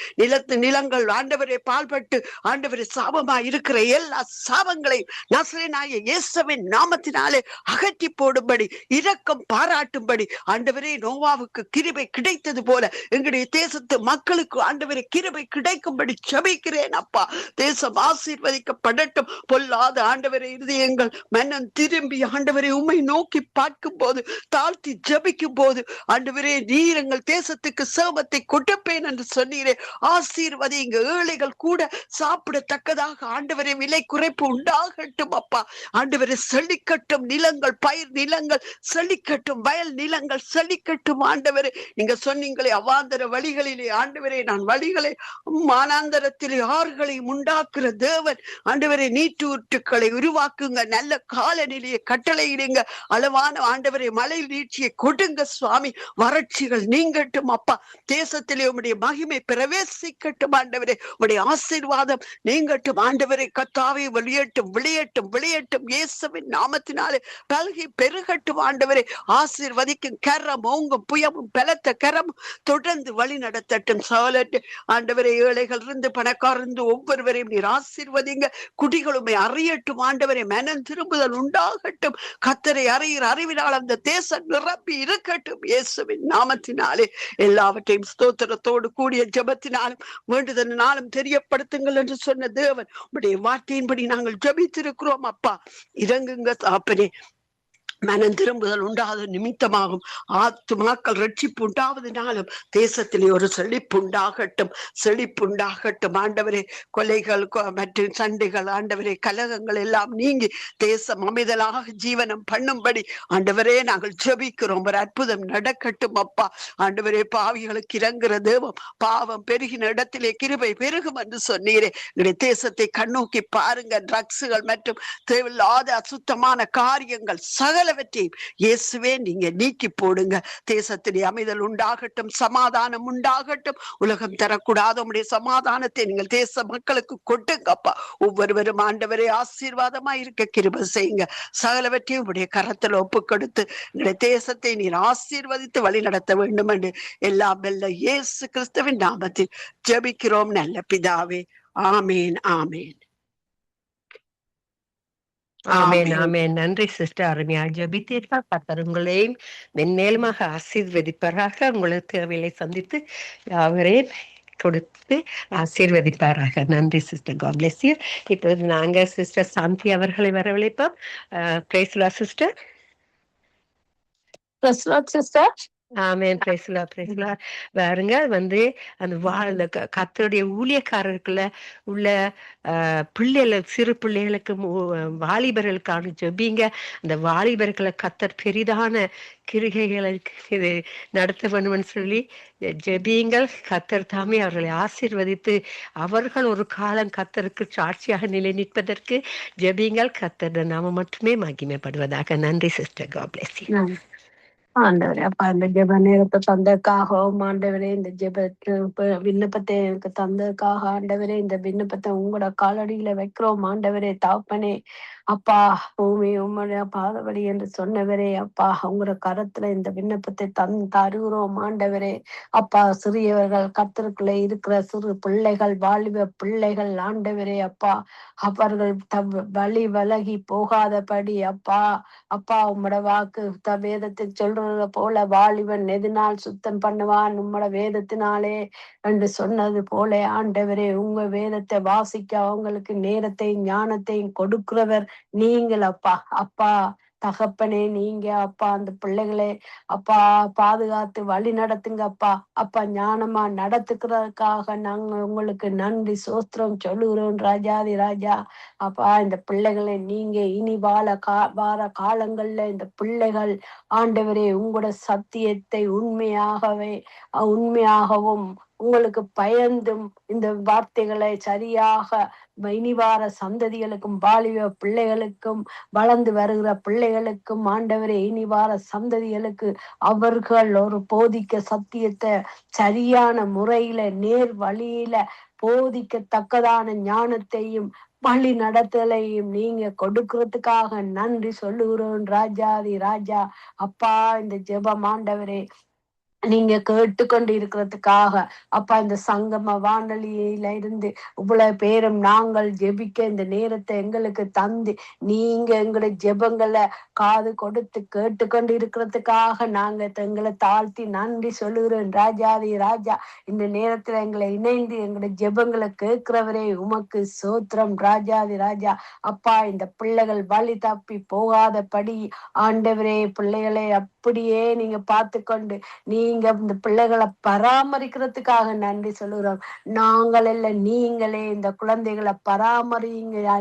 நிலங்கள் ஆண்டவரை பால்பட்டு ஆண்டவரை சாபமாய் இருக்கிற எல்லா சாபங்களையும் நசரேயனாகிய இயேசுவின் நாமத்தினாலே அகற்றி போடும்படி, இரக்கம் பாராட்டும்படி ஆண்டவரே நோவாவுக்கு கிருபை கிடைத்தது போல எங்களுடைய தேசத்து மக்களுக்கு ஆண்டவரை கிருபை கிடைக்கும்படி ஜெபிக்கிறேன் அப்பா. தேசம் ஆசீர்வதிக்கப்படட்டும். பொல்லாத ஆண்டவரை இருதயங்கள் மனம் திரும்பி ஆண்டவரை உம்மை நோக்கி பார்க்கும் போது, தாழ்த்தி ஜெபிக்கும் போது ஆண்டவரே நீர் எங்கள் தேசத்துக்கு சேமத்தை கொடுப்பேன் என்று சொன்னீரே. ஆசீர்வதிங்க. ஏழைகள் கூட சாப்பிடத்தக்கதாக ஆண்டவரே விலை குறைப்பு உண்டாகட்டும் அப்பா. ஆண்டவரே செழிக்கட்டும் நிலங்கள், பயிர் நிலங்கள் செழிக்கட்டும், வயல் நிலங்கள் செழிக்கட்டும். ஆண்டவரே நீங்க சொன்னீங்களே அவாந்தர வழிகளிலே ஆண்டவரே நான் வழிகளை மானாந்தரத்திலே ஆறுகளையும் உண்டாக்குற தேவன். ஆண்டவரே நீட்டூற்றுக்களை உருவாக்குங்க. நல்ல காலநிலையை கட்டளையிடுங்க. அளவான ஆண்டவரே மழை நீட்சியை கொடுங்க சுவாமி. வறட்சிகள் நீங்கட்டும் அப்பா. தேசத்திலே உம்முடைய மகிமை பிரவேசிக்கட்டும் ஆண்டவரே. உம்முடைய ஆசீர்வாதம் நீங்கட்டும் ஆண்டவரே. கர்த்தாவே வெளியேட்டும் வெளியேட்டும் வெளியேட்டும். இயேசுவின் நாமத்தினாலே பல்கி பெருகட்டும் ஆண்டவரே. ஆசீர்வதிக்கும் கரம் ஓங்கும் புயமும் பலத்த கரம் தொடர்ந்து வழி நடத்தட்டும். சோழட்டு ஆண்டவரே ஏழைகள் இருந்து பணக்காரர் இருந்து ஒவ்வொருவரையும் நீர் ஆசீர்வதிங்க. குடிகளுமே அறியட்டும் ஆண்டவரே. மனம் திரும்புதல் உண்டாகட்டும். கர்த்தரை அறிகிற அறிவினால் அந்த தேசம் நிரப்பி இருக்கட்டும். இயேசுவின் நாமத்தினாலே எல்லாவற்றையும் ஸ்தோத்திரத்தோடு கூடிய ஜெபத்தினாலும் வேண்டுதலினாலும் தெரியப்படுத்துங்கள் என்று சொன்ன தேவன் உம்முடைய வார்த்தையின்படி நாங்கள் ஜெபித்திருக்கிறோம் அப்பா. இறங்குங்க தாப்பனே. மனம் திரும்புதல் உண்டாத நிமித்தமாகும். ஆத்துமாக்கள் ரட்சிப்பு உண்டாவதனாலும் தேசத்திலே ஒரு செழிப்புண்டாகட்டும். செழிப்புண்டாகட்டும் ஆண்டவரே. கொலைகள் மற்றும் சண்டைகள் ஆண்டவரே கலகங்கள் எல்லாம் நீங்கி தேசம் அமைதலாக ஜீவனம் பண்ணும்படி ஆண்டவரே நாங்கள் ஜெபிக்கிறோம். ஒரு அற்புதம் நடக்கட்டும் அப்பா. ஆண்டவரே பாவிகளுக்கு இறங்குற தேவம். பாவம் பெருகின இடத்திலே கிருபை பெருகும் என்று சொன்னீரே. எங்களுடைய தேசத்தை கண்ணோக்கி பாருங்க. ட்ரக்ஸுகள் மற்றும் தேவையில்லாத அசுத்தமான காரியங்கள் சகலவற்றையும் இயேசுவே நீங்க நீக்கி போடுங்க. தேசத்திலே அமைதல் உண்டாகட்டும். சமாதானம் உண்டாகட்டும். உலகம் தரக்கூடாத உம்முடைய சமாதானத்தை நீங்கள் தேச மக்களுக்கு கொடுங்கப்பா. ஒவ்வொருவரும் ஆண்டவரே ஆசீர்வாதமா இருக்க கிருபை செய்யுங்க. சகலவற்றையும் உடைய கரத்தில் ஒப்பு கொடுத்து எங்களுடைய தேசத்தை நீர் ஆசீர்வதித்து வழி நடத்த வேண்டும் என்று எல்லாம் வெல்ல இயேசு கிறிஸ்துவின் நாமத்தில் ஜெபிக்கிறோம் நல்ல பிதாவே. ஆமேன் ஆமேன் ஆமேன் ஆமேன். நன்றி சிஸ்டர். அருமையாக ஜெபித்தீர்கள். கர்த்தர் உங்களையும் மென்மேலுமாக ஆசீர்வதிப்பாராக. உங்களுக்கு தேவையை சந்தித்து யாவரையும் கொடுத்து ஆசீர்வதிப்பாராக. நன்றி சிஸ்டர். God bless you. இப்போது நாங்க சிஸ்டர் சாந்தி அவர்களை வரவழைப்போம். Praise Lord sister. Praise Lord sister. ஆமேன். பிரைஸ்லா பாருங்க அந்த கர்த்தருடைய ஊழியக்காரருக்குள்ள உள்ள பிள்ளைகள், சிறு பிள்ளைகளுக்கு வாலிபர்களுக்கான ஜெபிங்க. அந்த வாலிபர்களை கர்த்தர் பெரிதான கிருகைகளை இது நடத்த வேணும்னு சொல்லி ஜெபியுங்கள். கர்த்தர் தாமே அவர்களை ஆசீர்வதித்து அவர்கள் ஒரு காலம் கர்த்தருக்கு சாட்சியாக நிலை நிற்பதற்கு ஜெபியுங்கள். கர்த்தர் நாம மட்டுமே மகிமைப்படுவதாக. நன்றி சிஸ்டர். God bless you. ஆண்டவரே அப்பா இந்த ஜெப நேரத்தை தந்ததுக்காகவும் ஆண்டவரே இந்த விண்ணப்பத்தை எனக்கு தந்ததுக்காக ஆண்டவரே இந்த விண்ணப்பத்தை உங்களோட காலடியில வைக்கிறோம் ஆண்டவரே. தாப்பனே அப்பா பூமி உம்முடைய பாதபடி என்று சொன்னவரே அப்பா உங்களோட கரத்துல இந்த விண்ணப்பத்தை தருகிறோம் ஆண்டவரே. அப்பா சிறியவர்கள் கர்த்தருக்குள்ளே இருக்கிற சிறு பிள்ளைகள் வாலிப பிள்ளைகள் ஆண்டவரே அப்பா அவர்கள் வழி விலகி போகாதபடி அப்பா அப்பா உம்மோட வாக்கு வேதத்தில் சொல்றது போல வாலிபன் எதினால் சுத்தம் பண்ணுவான் உம்மோட வேதத்தினாலே என்று சொன்னது போல ஆண்டவரே உங்க வேதத்தை வாசிக்க அவங்களுக்கு நேரத்தையும் ஞானத்தையும் கொடுக்கிறவர் நீங்கள் அப்பா. அப்பா தகப்பனே நீங்க அப்பா அந்த பிள்ளைகளை அப்பா பாதுகாத்து வழி நடத்துங்க அப்பா. அப்பா ஞானமா நடத்துக்கிறதுக்காக நாங்க உங்களுக்கு நன்றி சோஸ்திரம் சொல்லுகிறோம் ராஜாதி ராஜா. அப்பா இந்த பிள்ளைகளை நீங்க இனி வார காலங்கள்ல இந்த பிள்ளைகள் ஆண்டவரே உங்களோட சத்தியத்தை உண்மையாகவும் உங்களுக்கு பயந்தும் இந்த வார்த்தைகளை சரியாக இனிவார சந்ததிகளுக்கும் வாலிப பிள்ளைகளுக்கும் வளர்ந்து வருகிற பிள்ளைகளுக்கும் ஆண்டவரே இனிவார சந்ததிகளுக்கு அவர்கள் ஒரு போதிக்க சத்தியத்தை சரியான முறையில நேர் வழியில போதிக்கத்தக்கதான ஞானத்தையும் வழி நடத்தலையும் நீங்க கொடுக்கறதுக்காக நன்றி சொல்லுகிறோம் ராஜாதி ராஜா. அப்பா இந்த ஜெபம் ஆண்டவரே நீங்க கேட்டுக்கொண்டு இருக்கிறதுக்காக அப்பா இந்த சங்கம வானொலியில இருந்து இவ்வளவு பேரும் நாங்கள் ஜெபிக்க இந்த நேரத்தை எங்களுக்கு தந்து நீங்க எங்களுடைய ஜெபங்களை காது கொடுத்து கேட்டுக்கொண்டு இருக்கிறதுக்காக நாங்க எங்களை தாழ்த்தி நன்றி சொல்லுகிறோம் ராஜாதி ராஜா. இந்த நேரத்துல எங்களை இணைந்து எங்களுடைய ஜெபங்களை கேட்கிறவரே உமக்கு சோத்திரம் ராஜாதி ராஜா. அப்பா இந்த பிள்ளைகள் வழி தப்பி போகாதபடி ஆண்டவரே பிள்ளைகளை அப்படியே நீங்க பார்த்து கொண்டு நீங்க இந்த பிள்ளைகளை பராமரிக்கிறதுக்காக நன்றி சொல்லுகிறோம். நாங்கள் இல்ல நீங்களே இந்த குழந்தைகளை பராமரிங்க.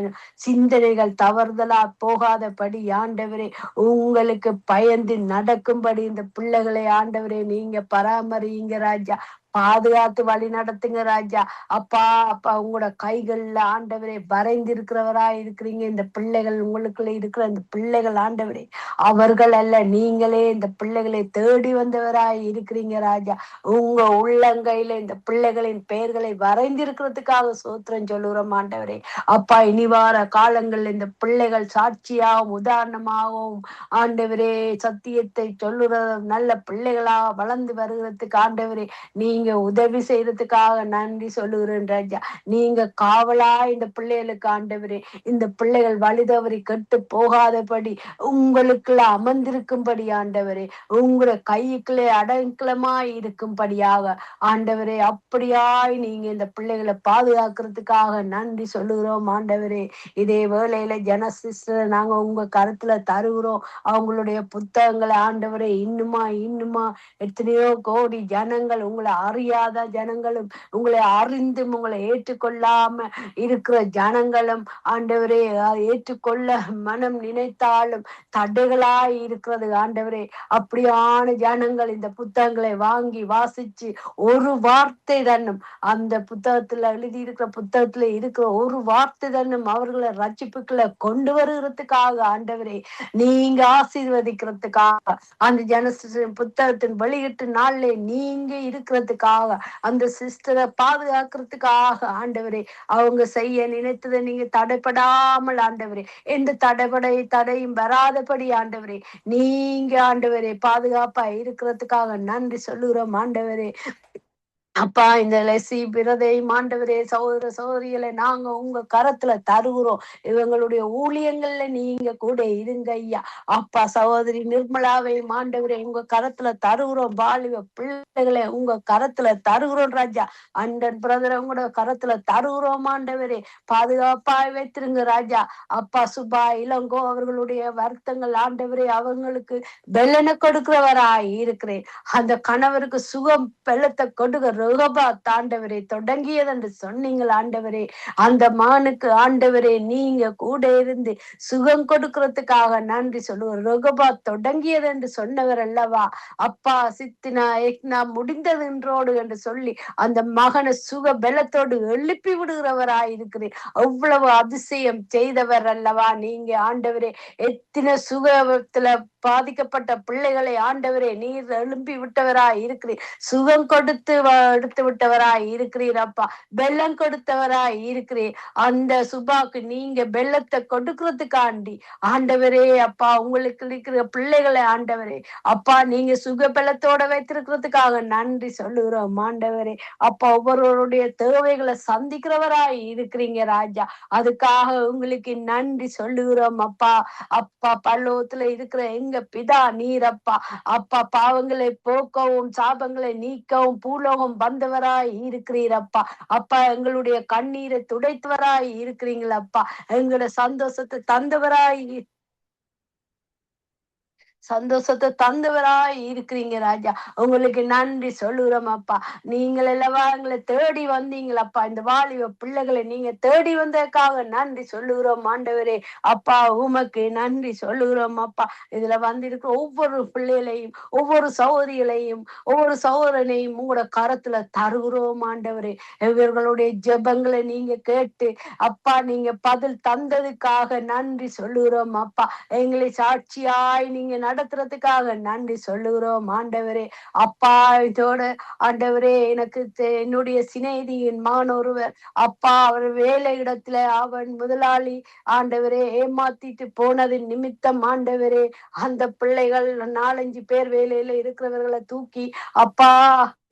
சிந்தனைகள் தவறுதலா போகாதபடி ஆண்டவரே உங்களுக்கு பயந்து நடக்கும்படி இந்த பிள்ளைகளை ஆண்டவரே நீங்க பராமரிங்க ராஜா. பாதுகாத்து வழி நடத்துங்க ராஜா. அப்பா அப்பா உங்களோட கைகள்ல ஆண்டவரே வரைந்து இருக்கிறவரா இருக்கிறீங்க. இந்த பிள்ளைகள் உங்களுக்குள்ள இருக்கிற இந்த பிள்ளைகள் ஆண்டவரே அவர்கள் அல்ல நீங்களே இந்த பிள்ளைகளை தேடி வந்தவராய் இருக்கிறீங்க ராஜா. உங்க உள்ளங்கையில இந்த பிள்ளைகளின் பெயர்களை வரைந்திருக்கிறதுக்காக சோத்திரம் சொல்லுகிறோம் ஆண்டவரே. அப்பா இனிவார காலங்கள்ல இந்த பிள்ளைகள் சாட்சியாகவும் உதாரணமாகவும் ஆண்டவரே சத்தியத்தை சொல்லுற நல்ல பிள்ளைகளா வளர்ந்து வருகிறதுக்கு ஆண்டவரே நீங்க உதவி செய்யறதுக்காக நன்றி சொல்லுகிறேன் ராஜா. நீங்க காவலா இந்த பிள்ளைகளுக்கு ஆண்டவரே இந்த பிள்ளைகள் வழிதவறி கெட்டு போகாதபடி உங்களுக்குள்ள அமர்ந்திருக்கும்படி ஆண்டவரே உங்களோட கைக்குள்ளே அடங்கலமாய் இருக்கும்படியாக ஆண்டவரே அப்படியாய் நீங்க இந்த பிள்ளைகளை பாதுகாக்கிறதுக்காக நன்றி சொல்லுகிறோம் ஆண்டவரே. இதே வேளையில ஜனசிஸ்டர் நாங்க உங்க கருத்துல தருகிறோம். அவங்களுடைய புத்தகங்களை ஆண்டவரே இன்னுமா எத்தனையோ கோடி ஜனங்கள் உங்களை அறியாத ஜனங்களும் உங்களை அறிந்தும் உங்களை ஏற்றுக்கொள்ளாம இருக்கிற ஜனங்களும் ஆண்டவரே ஏற்றுக்கொள்ள மனம் நினைத்தாலும் தடைகளாய் இருக்கிறது ஆண்டவரே. அப்படியான ஜனங்கள் இந்த புத்தகங்களை வாங்கி வாசிச்சு ஒரு வார்த்தை தன்னும் அந்த புத்தகத்துல இருக்கிற ஒரு வார்த்தை தன்னும் அவர்களை ரட்சிப்புக்களை கொண்டு வருகிறதுக்காக ஆண்டவரே நீங்க ஆசீர்வதிக்கிறதுக்காக அந்த புத்தகத்தின் வெளியீட்டு நாள்ல நீங்க இருக்கிறதுக்காக அந்த சிஸ்டரை பாதுகாக்கிறதுக்காக ஆண்டவரே அவங்க செய்ய நினைத்ததை நீங்க தடைப்படாமல் ஆண்டவரே எந்த தடையும் வராதபடி ஆண்டவரே நீங்க ஆண்டவரே பாதுகாப்பா இருக்கிறதுக்காக நன்றி சொல்லுகிறோம் ஆண்டவரே. அப்பா இந்த லெசி பிரதை ஆண்டவரே சகோதர சகோதரிகளை நாங்க உங்க கரத்துல தருகிறோம். இவங்களுடைய ஊழியங்கள்ல நீங்க கூட இருங்க ஐயா. அப்பா சகோதரி நிர்மலாவை ஆண்டவரே உங்க கரத்துல தருகிறோம். வாலிப பிள்ளைகளை உங்க கரத்துல தருகிறோம் ராஜா. அண்டன் பிரதரை உங்களோட கரத்துல தருகிறோம் ஆண்டவரே பாதுகாப்பாய் வைத்திருங்க ராஜா. அப்பா சுபா இளங்கோ அவர்களுடைய வருத்தங்கள் ஆண்டவரே அவங்களுக்கு பெலனை கொடுக்கிறவராய் இருக்கிறேன். அந்த கணவருக்கு சுகம் பெலத்தை கொடுக்க ஆண்டவரே தொடங்கியது என்று சொன்னீங்கள் ஆண்டவரே. அந்த மானுக்கு ஆண்டவரே நீங்க கூட இருந்து சுகம் கொடுக்கிறதுக்காக நன்றி சொல்லுவோம். ரோகபா தொடங்கியது என்று சொன்னவர் அல்லவா. அப்பா சித்தினா எக்னா முடிந்தது என்றோடு என்று சொல்லி அந்த மகனை சுக பலத்தோடு எழுப்பி விடுகிறவராய் இருக்கிறேன். அவ்வளவு அதிசயம் செய்தவர் அல்லவா நீங்க ஆண்டவரே. எத்தனை சுகத்துல பாதிக்கப்பட்ட பிள்ளைகளை ஆண்டவரே நீர் எழும்பி விட்டவராய் இருக்கிறீர். சுகம் கொடுத்து எடுத்து விட்டவராய் இருக்கிறீர் அப்பா. வெள்ளம் கொடுத்தவராய் இருக்கிறீர். அந்த சுபாக்கு நீங்க வெள்ளத்தை கொடுக்கறதுக்காண்டி ஆண்டவரே அப்பா உங்களுக்கு இருக்கிற பிள்ளைகளை ஆண்டவரே அப்பா நீங்க சுக பலத்தோட வைத்திருக்கிறதுக்காக நன்றி சொல்லுகிறோம் ஆண்டவரே. அப்பா ஒவ்வொருவருடைய தேவைகளை சந்திக்கிறவராய் இருக்கிறீங்க ராஜா. அதுக்காக உங்களுக்கு நன்றி சொல்லுகிறோம் அப்பா. அப்பா பல்லோகத்துல இருக்கிற எங்க பிதா நீர் அப்பா. அப்பா பாவங்களை போக்கவும் சாபங்களை நீக்கவும் பூலோகம் வந்தவராய் இருக்கிறீரப்பா. அப்பா எங்களுடைய கண்ணீரை துடைத்தவராய் இருக்கிறீங்களப்பா. எங்களோட சந்தோஷத்தை தந்தவராய் இருக்கிறீங்க ராஜா. உங்களுக்கு நன்றி சொல்லுறோம் அப்பா. நீங்கள் அல்லவா எங்களை தேடி வந்தீங்களப்பா. இந்த வாலிப பிள்ளைகளை நீங்க தேடி வந்ததுக்காக நன்றி சொல்லுகிறோம் ஆண்டவரே. அப்பா உமக்கு நன்றி சொல்லுகிறோம் அப்பா. இதுல வந்திருக்கிற ஒவ்வொரு பிள்ளைகளையும் ஒவ்வொரு சகோதரிகளையும் ஒவ்வொரு சகோதரனையும் உங்களோட கரத்துல தருகிறோம் ஆண்டவரே. இவர்களுடைய ஜெபங்களை நீங்க கேட்டு அப்பா நீங்க பதில் தந்ததுக்காக நன்றி சொல்லுகிறோம் அப்பா. எங்களை சாட்சியாய் நீங்க நடத்துறதுக்காக நன்றி சொல்லுகிறோம் ஆண்டவரே. அப்பா இதோட ஆண்டவரே எனக்கு என்னுடைய சிநேகிதியின் மகன் ஒருவர் அப்பா அவர் வேலை இடத்துல அவன் முதலாளி ஆண்டவரே ஏமாத்திட்டு போனது நிமித்தம் ஆண்டவரே அந்த பிள்ளைகள் 4-5 பேர் வேலையில இருக்கிறவர்களை தூக்கி அப்பா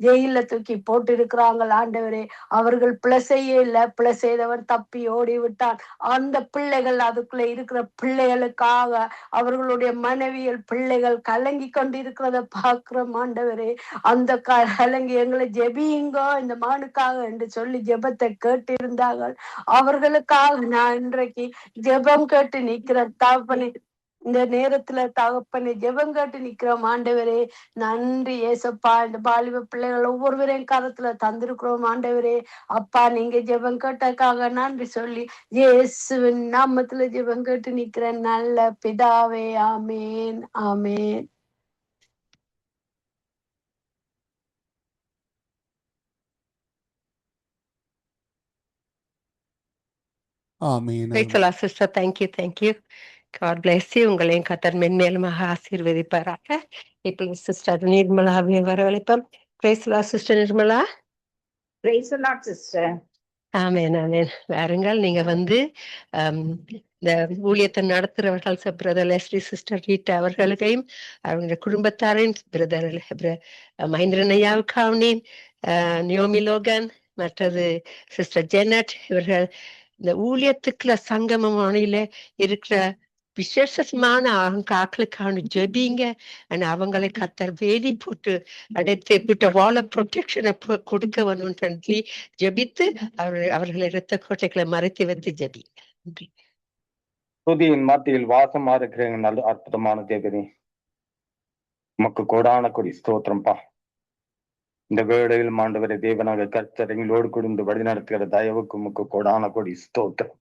ஜெயில தூக்கி போட்டு இருக்கிறாங்க ஆண்டவரே. அவர்கள் பிழை செய்ய இல்ல, பிழை செய்தவர் தப்பி ஓடி விட்டான். அந்த பிள்ளைகள் அதுக்குள்ள இருக்கிற பிள்ளைகளுக்காக அவர்களுடைய மனைவியல் பிள்ளைகள் கலங்கி கொண்டு இருக்கிறத பாக்குறோம் ஆண்டவரே. அந்த கலங்கி எங்களை ஜெபியுங்கோ இந்த மகனுக்காக என்று சொல்லி ஜெபத்தை கேட்டு இருந்தார்கள். அவர்களுக்காக நான் இன்றைக்கு ஜெபம் கேட்டு நிக்கிறேன் தகப்பனே. இந்த நேரத்துல தகப்பனே ஜெபம் கேட்டு நிக்கிறோம் ஆண்டவரே. நன்றி ஏசப்பா. இந்த பாலிப பிள்ளைகள் ஒவ்வொருவரையும் கரத்துல தந்திருக்கிறோம் ஆண்டவரே. அப்பா நீங்க ஜெபம் கேட்டதுக்காக நன்றி சொல்லி இயேசுவின் நாமத்துல ஜெபம் கேட்டு நிக்கிறேன் நல்ல பிதாவே. ஆமேன் ஆமேன். ஆமீன். Sister thank you thank you. God bless you. உங்களையும் கர்த்தர் மென்மேலுமாக ஆசீர்வதிப்பாராக. இப்போ சிஸ்டர் நிர்மலாவை வரவழைப்போம். Praise the Lord sister Nirmala. Praise the Lord sister. ஆமென் ஆமென். வாருங்கள். நீங்க வந்து இந்த ஊழியத்தை நடத்துறவர்கள் பிரதர் லெஸ்லி சிஸ்டர் ரீட்டா அவர்களுக்கையும் அவங்களுடைய குடும்பத்தாரையும் பிரதர் மகேந்திரன் ஐயாவுக்காவனையும் நியோமி லோகன் மற்றது சிஸ்டர் ஜெனட் இவர்கள் இந்த ஊழியத்துக்குள்ள சங்கமமானில இருக்கிற விசேஷமான ஆக்களுக்கான ஜெபிங்க. அவங்களை கர்த்தர் வேலி போட்டு அடைத்து விட்ட வாழ ப்ரொடெக்ஷனை கொடுக்க வேணும்னு சொல்லி ஜெபித்து அவர்களை இரத்த கோட்டைகளை மறைத்து வைத்து ஜெபிங்க. நன்றி. துதியின் மத்தியில் வாசமா இருக்கிற நல்ல அற்புதமான தேவனே, உமக்கு கோடான கொடி ஸ்தோத்திரம்பா. இந்த வேளையில் ஆண்டவரே தேவனாக கர்த்தர் எங்களோடு கொடுத்து வழி நடத்துகிற தயவுக்கு உமக்கு கோடான கொடி ஸ்தோத்திரம்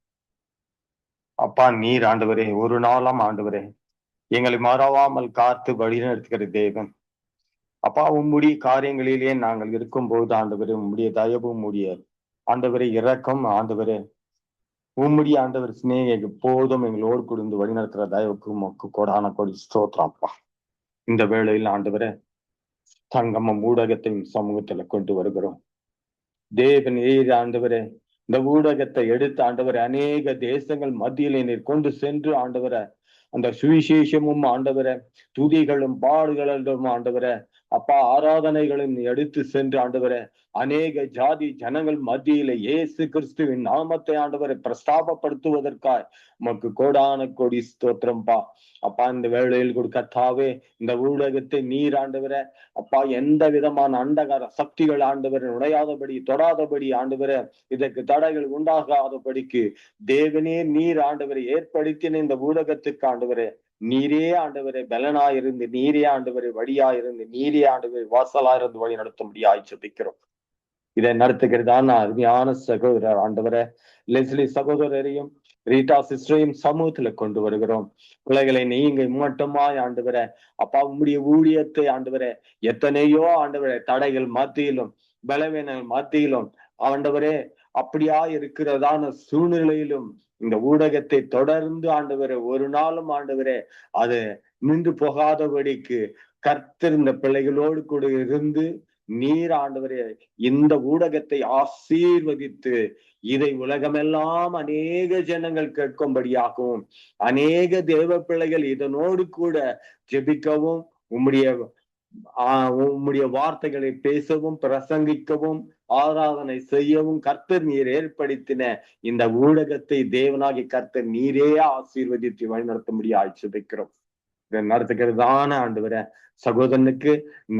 அப்பா. நீர் ஆண்டவரே ஒரு நாளாம் ஆண்டவரே எங்களை மறவாமல் காத்து வழி நடத்துகிற தேவன் அப்பா. உம்முடைய காரியங்களிலே நாங்கள் இருக்கும்போது ஆண்டவரே உம்முடைய தயவு உம்முடைய ஆண்டவரே இரக்கம் ஆண்டவரே உம்முடைய ஆண்டவர் சிநேக எப்போதும் எங்களோடு கொடுத்து வழி நடத்துகிற தயவுக்கு உமக்கு கோடான கொடி ஸ்தோத்திரம் அப்பா. இந்த வேளையில் ஆண்டவரே சங்கமம் ஊடகத்தையும் சமூகத்துல கொண்டு வருகிறோம் தேவன். ஆண்டவரே இந்த ஊடகத்தை எடுத்து ஆண்டவரை அநேக தேசங்கள் மத்தியிலே நீர் கொண்டு சென்று ஆண்டவரை அந்த சுவிசேஷமும் ஆண்டவரை துதிகளும் பாடுகளும் ஆண்டவரை அப்பா ஆராதனைகளும் எடுத்து சென்று ஆண்டவரை அநேக ஜாதி ஜனங்கள் மத்தியில இயேசு கிறிஸ்துவின் நாமத்தை ஆண்டவரை பிரஸ்தாபப்படுத்துவதற்காய் உமக்கு கோடான கொடி ஸ்தோத்திரம்பா அப்பா. இந்த வேளையில் கொடுக்கத்தாவே இந்த ஊடகத்தை நீர் ஆண்டவரை அப்பா எந்த விதமான அண்டகார சக்திகள் ஆண்டவரை நுழையாதபடி தொடாதபடி ஆண்டவரை இதற்கு தடைகள் உண்டாகாதபடிக்கு தேவனே நீர் ஆண்டவரை ஏற்படுத்தின இந்த ஊடகத்துக்கு ஆண்டவரை நீரே ஆண்டவரை பலனாயிருந்து நீரே ஆண்டவரை வழியாயிருந்து நீரே ஆண்டவரை வாசலாயிருந்து வழி நடத்தும்படியாய் ஜெபிக்கிறோம். இதை நடத்துகிறதான அருமையான சகோதரர் ஆண்டவரை லெஸ்லி சகோதரரையும் ரீட்டா சிஸ்டரையும் சமூகத்துல கொண்டு வருகிறோம். பிள்ளைகளை நீங்க மட்டுமாய் ஆண்டவரை அப்பா உம்முடைய ஊழியத்தை ஆண்டவரை எத்தனையோ ஆண்டவரை தடைகள் மத்தியிலும் பலவீனங்கள் மத்தியிலும் ஆண்டவரே அப்படியா இருக்கிறதான சூழ்நிலையிலும் இந்த ஊடகத்தை தொடர்ந்து ஆண்டவரே ஒரு நாளும் ஆண்டவரே அது நின்று போகாதபடிக்கு கர்த்தர் இந்த பிள்ளைகளோடு கூட இருந்து நீர் ஆண்டவரே இந்த ஊடகத்தை ஆசீர்வதித்து இதை உலகமெல்லாம் அநேக ஜனங்கள் கேட்கும்படியாகவும் அநேக தேவ பிள்ளைகள் இதனோடு கூட ஜெபிக்கவும் உம்முடைய வார்த்தைகளை பேசவும் பிரசங்கிக்கவும் ஆராதனை செய்யவும் கர்த்தர் நீர் ஏற்படுத்தின இந்த ஊடகத்தை தேவனாகி கர்த்தர் நீரே ஆசீர்வதித்து வழிநடத்தும்படியாக ஜெபிக்கிறோம். இதை நடத்துகிறதான ஆண்டவரே சகோதரனுக்கு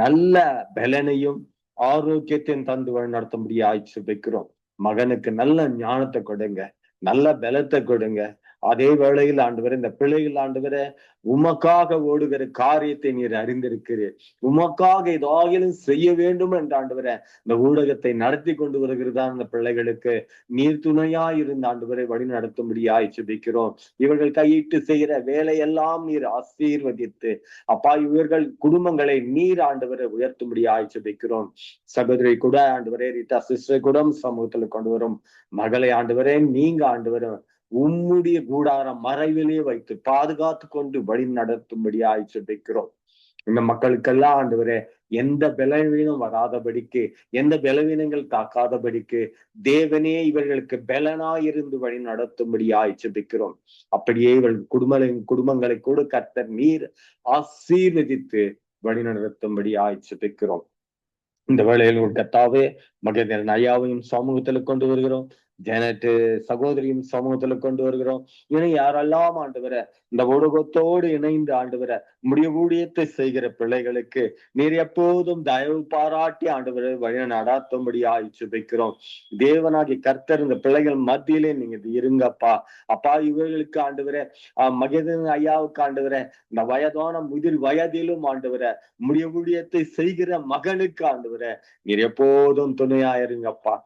நல்ல பலனையும் ஆரோக்கியத்தையும் தந்து வழிநடத்தும்படியாக ஜெபிக்கிறோம். மகனுக்கு நல்ல ஞானத்தை கொடுங்க, நல்ல பலத்தை கொடுங்க. அதே வேளையில் ஆண்டவரே இந்த பிள்ளைகள் ஆண்டவரே உமக்காக ஓடுகிற காரியத்தை நீர் அறிந்திருக்கிறீர். உமக்காக ஏதாகிலும் செய்ய வேண்டும் என்று ஆண்டவரே இந்த ஊடகத்தை நடத்தி கொண்டு வருகிறதா அந்த பிள்ளைகளுக்கு நீர் துணையா இருந்து ஆண்டவரை வழி நடத்தும்படியாய் ஜெபிக்கிறோம். இவர்கள் கையிட்டு செய்கிற வேலையெல்லாம் நீர் ஆசீர்வதித்து அப்பா இவர்கள் குடும்பங்களை நீர் ஆண்டவரை உயர்த்தும்படியாய் ஜெபிக்கிறோம். சகோதரி கூட ஆண்டவரே ரீட்டா சிஸ்டர் கூட சமூகத்துல கொண்டு வரும் மகளை ஆண்டவரே நீங்க ஆண்டவரை உம்முடைய கூடாரம் மறைவிலே வைத்து பாதுகாத்து கொண்டு வழி நடத்தும்படியாய் ஜெபிக்கிறோம். இந்த மக்களுக்கெல்லாம் ஆண்டவரே எந்த பலவீனம் வராதபடிக்கு எந்த பலவீனங்கள் தாக்காதபடிக்கு தேவனே இவர்களுக்கு பலனாயிருந்து வழி நடத்தும்படியாய் ஜெபிக்கிறோம். அப்படியே இவர்கள் குடும்பங்களை கூட கர்த்தர் நீர் ஆசீர்வதித்து வழி நடத்தும்படியாய் ஜெபிக்கிறோம். இந்த வேளையில் ஒரு கர்த்தாவே மகேந்திரன் ஐயாவையும் சமூகத்துல கொண்டு வருகிறோம். ஜெனட்டு சகோதரியும் சமூகத்துல கொண்டு வருகிறோம். இனி யாரெல்லாம் ஆண்டவரை இந்த ஊடகத்தோடு இணைந்து ஆண்டவரை ஊழியத்தை செய்கிற பிள்ளைகளுக்கு நீர் எப்போதும் தயவு பாராட்டி ஆண்டவரை வழி நடாத்தும்படியாய் ஜெபிக்கிறோம். தேவனாகி கர்த்தர் இந்த பிள்ளைகள் மத்தியிலே நீங்க இருங்கப்பா. அப்பா இவர்களுக்கு ஆண்டவரை மகேந்திரன் ஐயாவுக்கு ஆண்டவரை இந்த வயதான முதிர் வயதிலும் ஆண்டவரை ஊழியத்தை செய்கிற மகனுக்கு ஆண்டவரை நீர் எப்போதும் துணையா இருங்கப்பா.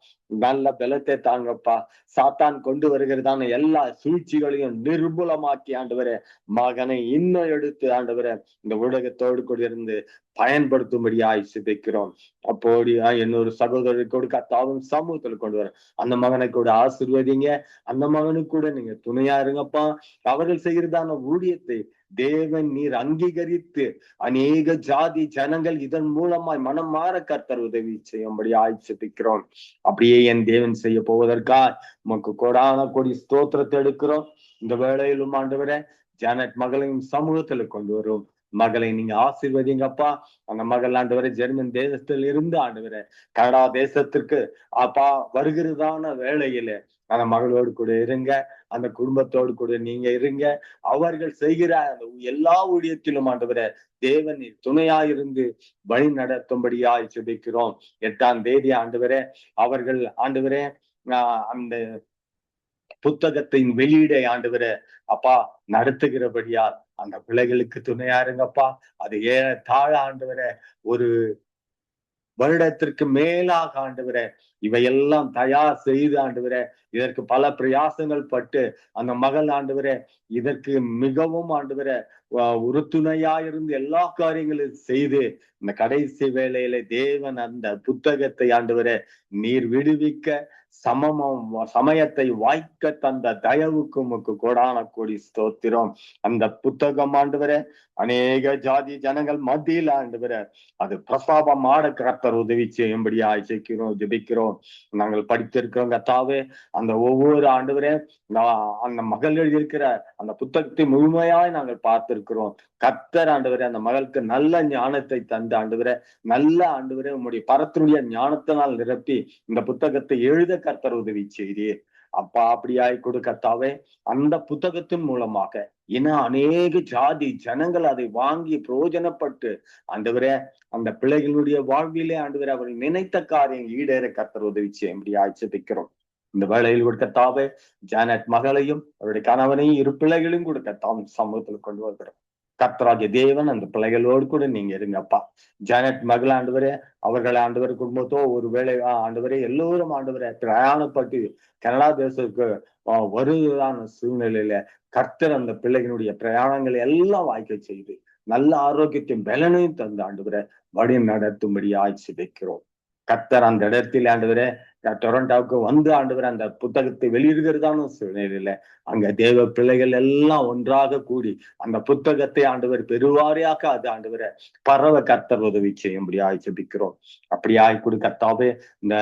நல்ல பலத்தை தாங்கப்பா. சாத்தான் கொண்டு வருகிறதான எல்லா சூழ்ச்சிகளையும் நிர்மூலமாக்கி ஆண்டவரே மகனை இன்னும் எடுத்து ஆண்டவரை இந்த ஊடகத்தோடு கூட இருந்து பயன்படுத்தும்படியாய் ஜெபிக்கிறோம். அப்போடியா இன்னொரு சகோதரர் கொடுக்க தாவும் சமூகத்துல கொண்டு வர அந்த மகனை கூட ஆசீர்வதிங்க. அந்த மகனுக்கு கூட நீங்க துணையா இருங்கப்பா. அவர்கள் செய்கிறதான ஊழியத்தை தேவன் நீர் அங்கீகரித்து அநேக ஜாதி ஜனங்கள் இதன் மூலமாய் மனம் மாற கர்த்தர் உதவி செய்யும்படி ஆய்ச்சிக்கிறோம். அப்படியே என் தேவன் செய்ய போவதற்கா உமக்கு கோடான கோடி ஸ்தோத்திரத்தை எடுக்கிறோம். இந்த வேளையிலும் ஆண்டவரே ஜானட் மகளையும் சமூகத்துல கொண்டு வரும் மகளை நீங்க ஆசீர்வதிங்கப்பா. அந்த மகள் ஆண்டவரை ஜெர்மன் தேசத்தில் இருந்து ஆண்டவரை கனடா தேசத்திற்கு அப்பா வருகிறதான வேளையில அந்த மகளோடு கூட இருங்க. அந்த குடும்பத்தோடு கூட நீங்க இருங்க. அவர்கள் செய்கிற அந்த எல்லா ஊழியத்திலும் ஆண்டவரை தேவன் துணையா இருந்து வழி நடத்தும்படியாய் ஜெபிக்கிறோம். 8ஆம் தேதி ஆண்டவரே அவர்கள் ஆண்டவரே அந்த புத்தகத்தின் வெளியீடை ஆண்டவரை அப்பா நடத்துகிறபடியால் அந்த பிள்ளைகளுக்கு துணையா இருங்கப்பா. அது ஏறத்தாழ ஆண்டவரை ஒரு வருடத்திற்கு மேலாக ஆண்டவரே இவையெல்லாம் தயார் செய்து ஆண்டவரே இதற்கு பல பிரயாசங்கள் பட்டு அந்த மகள் ஆண்டவரே இதற்கு மிகவும் ஆண்டவரே உறுதுணையா இருந்து எல்லா காரியங்களும் செய்து இந்த கடைசி வேளையில தேவன் அந்த புத்தகத்தை ஆண்டவரே நீர் விடுவிக்க சமயத்தை வாய்க்க தந்த தயவுக்கு உமக்கு கோடான கோடி ஸ்தோத்திரம். அந்த புத்தகம் ஆண்டவரே அநேக ஜாதி ஜனங்கள் மத்தியில் ஆண்டவரே அது பிரசாபம் ஆட கர்த்தர் உதவி செய்யும்படியா ஜெபிக்கிறோம். நாங்கள் படித்திருக்கிறோம் கர்த்தாவே. அந்த ஒவ்வொரு ஆண்டவரே அந்த மகள் எழுதியிருக்கிற அந்த புத்தகத்தை முழுமையாய் நாங்கள் பார்த்திருக்கிறோம். கர்த்தர் ஆண்டவரே அந்த மகளுக்கு நல்ல ஞானத்தை தந்து ஆண்டவரே நல்ல ஆண்டவரே உம்முடைய பரத்தினுடைய ஞானத்தினால் நிரப்பி இந்த புத்தகத்தை எழுத கர்த்தர் உதவி செய்தீர் அப்பா. அப்படியாய் கொடு கர்த்தாவே. அந்த புத்தகத்தின் மூலமாக இன்னும் அநேக ஜாதி ஜனங்கள் அதை வாங்கி பிரயோஜனப்பட்டு ஆண்டவரே அந்த பிள்ளைகளுடைய வாழ்விலே ஆண்டவரே அவர்கள் நினைத்த காரியம் ஈடேற கர்த்தர் உதவி செய்யும்படியாய் ஜெபிக்கிறோம். இந்த வேளையில் கொடுக்க தாவே ஜானட் மகளையும் அவருடைய கணவனையும் இரு பிள்ளைகளையும் கொடுக்க தாம் சமூகத்தில் கொண்டு வருகிறோம். கர்த்தராகிய தேவன் அந்த பிள்ளைகளோடு கூட நீங்க இருங்கப்பா. ஜானட் மகள் ஆண்டவரே அவர்களை ஆண்டவர் குடும்பத்தோ ஒரு வேளை ஆண்டவரே எல்லோரும் ஆண்டவரே பிரயாணப்பட்டு கனடா தேசத்துக்கு வருவதான சூழ்நிலையில கர்த்தர் அந்த பிள்ளைகளுடைய பிரயாணங்களை எல்லாம் வாய்க்க செய்து நல்ல ஆரோக்கியத்தையும் பலனையும் தந்து ஆண்டவரை வழி நடத்தும்படி ஆய்ச்சி வைக்கிறோம். கர்த்தர் அந்த இடத்தில் ஆண்டவரே டொரண்டோவுக்கு வந்து ஆண்டவர் அந்த புத்தகத்தை வெளியிடுகிறதான சூழ்நிலையில அங்க தேவ பிள்ளைகள் எல்லாம் ஒன்றாக கூடி அந்த புத்தகத்தை ஆண்டவர் பெருவாரியாக அது ஆண்டவரை பரவ கர்த்தர் உதவி செய்யும்படியாய் ஜெபிக்கிறோம். அப்படியாய் கூடி கர்த்தாவே இந்த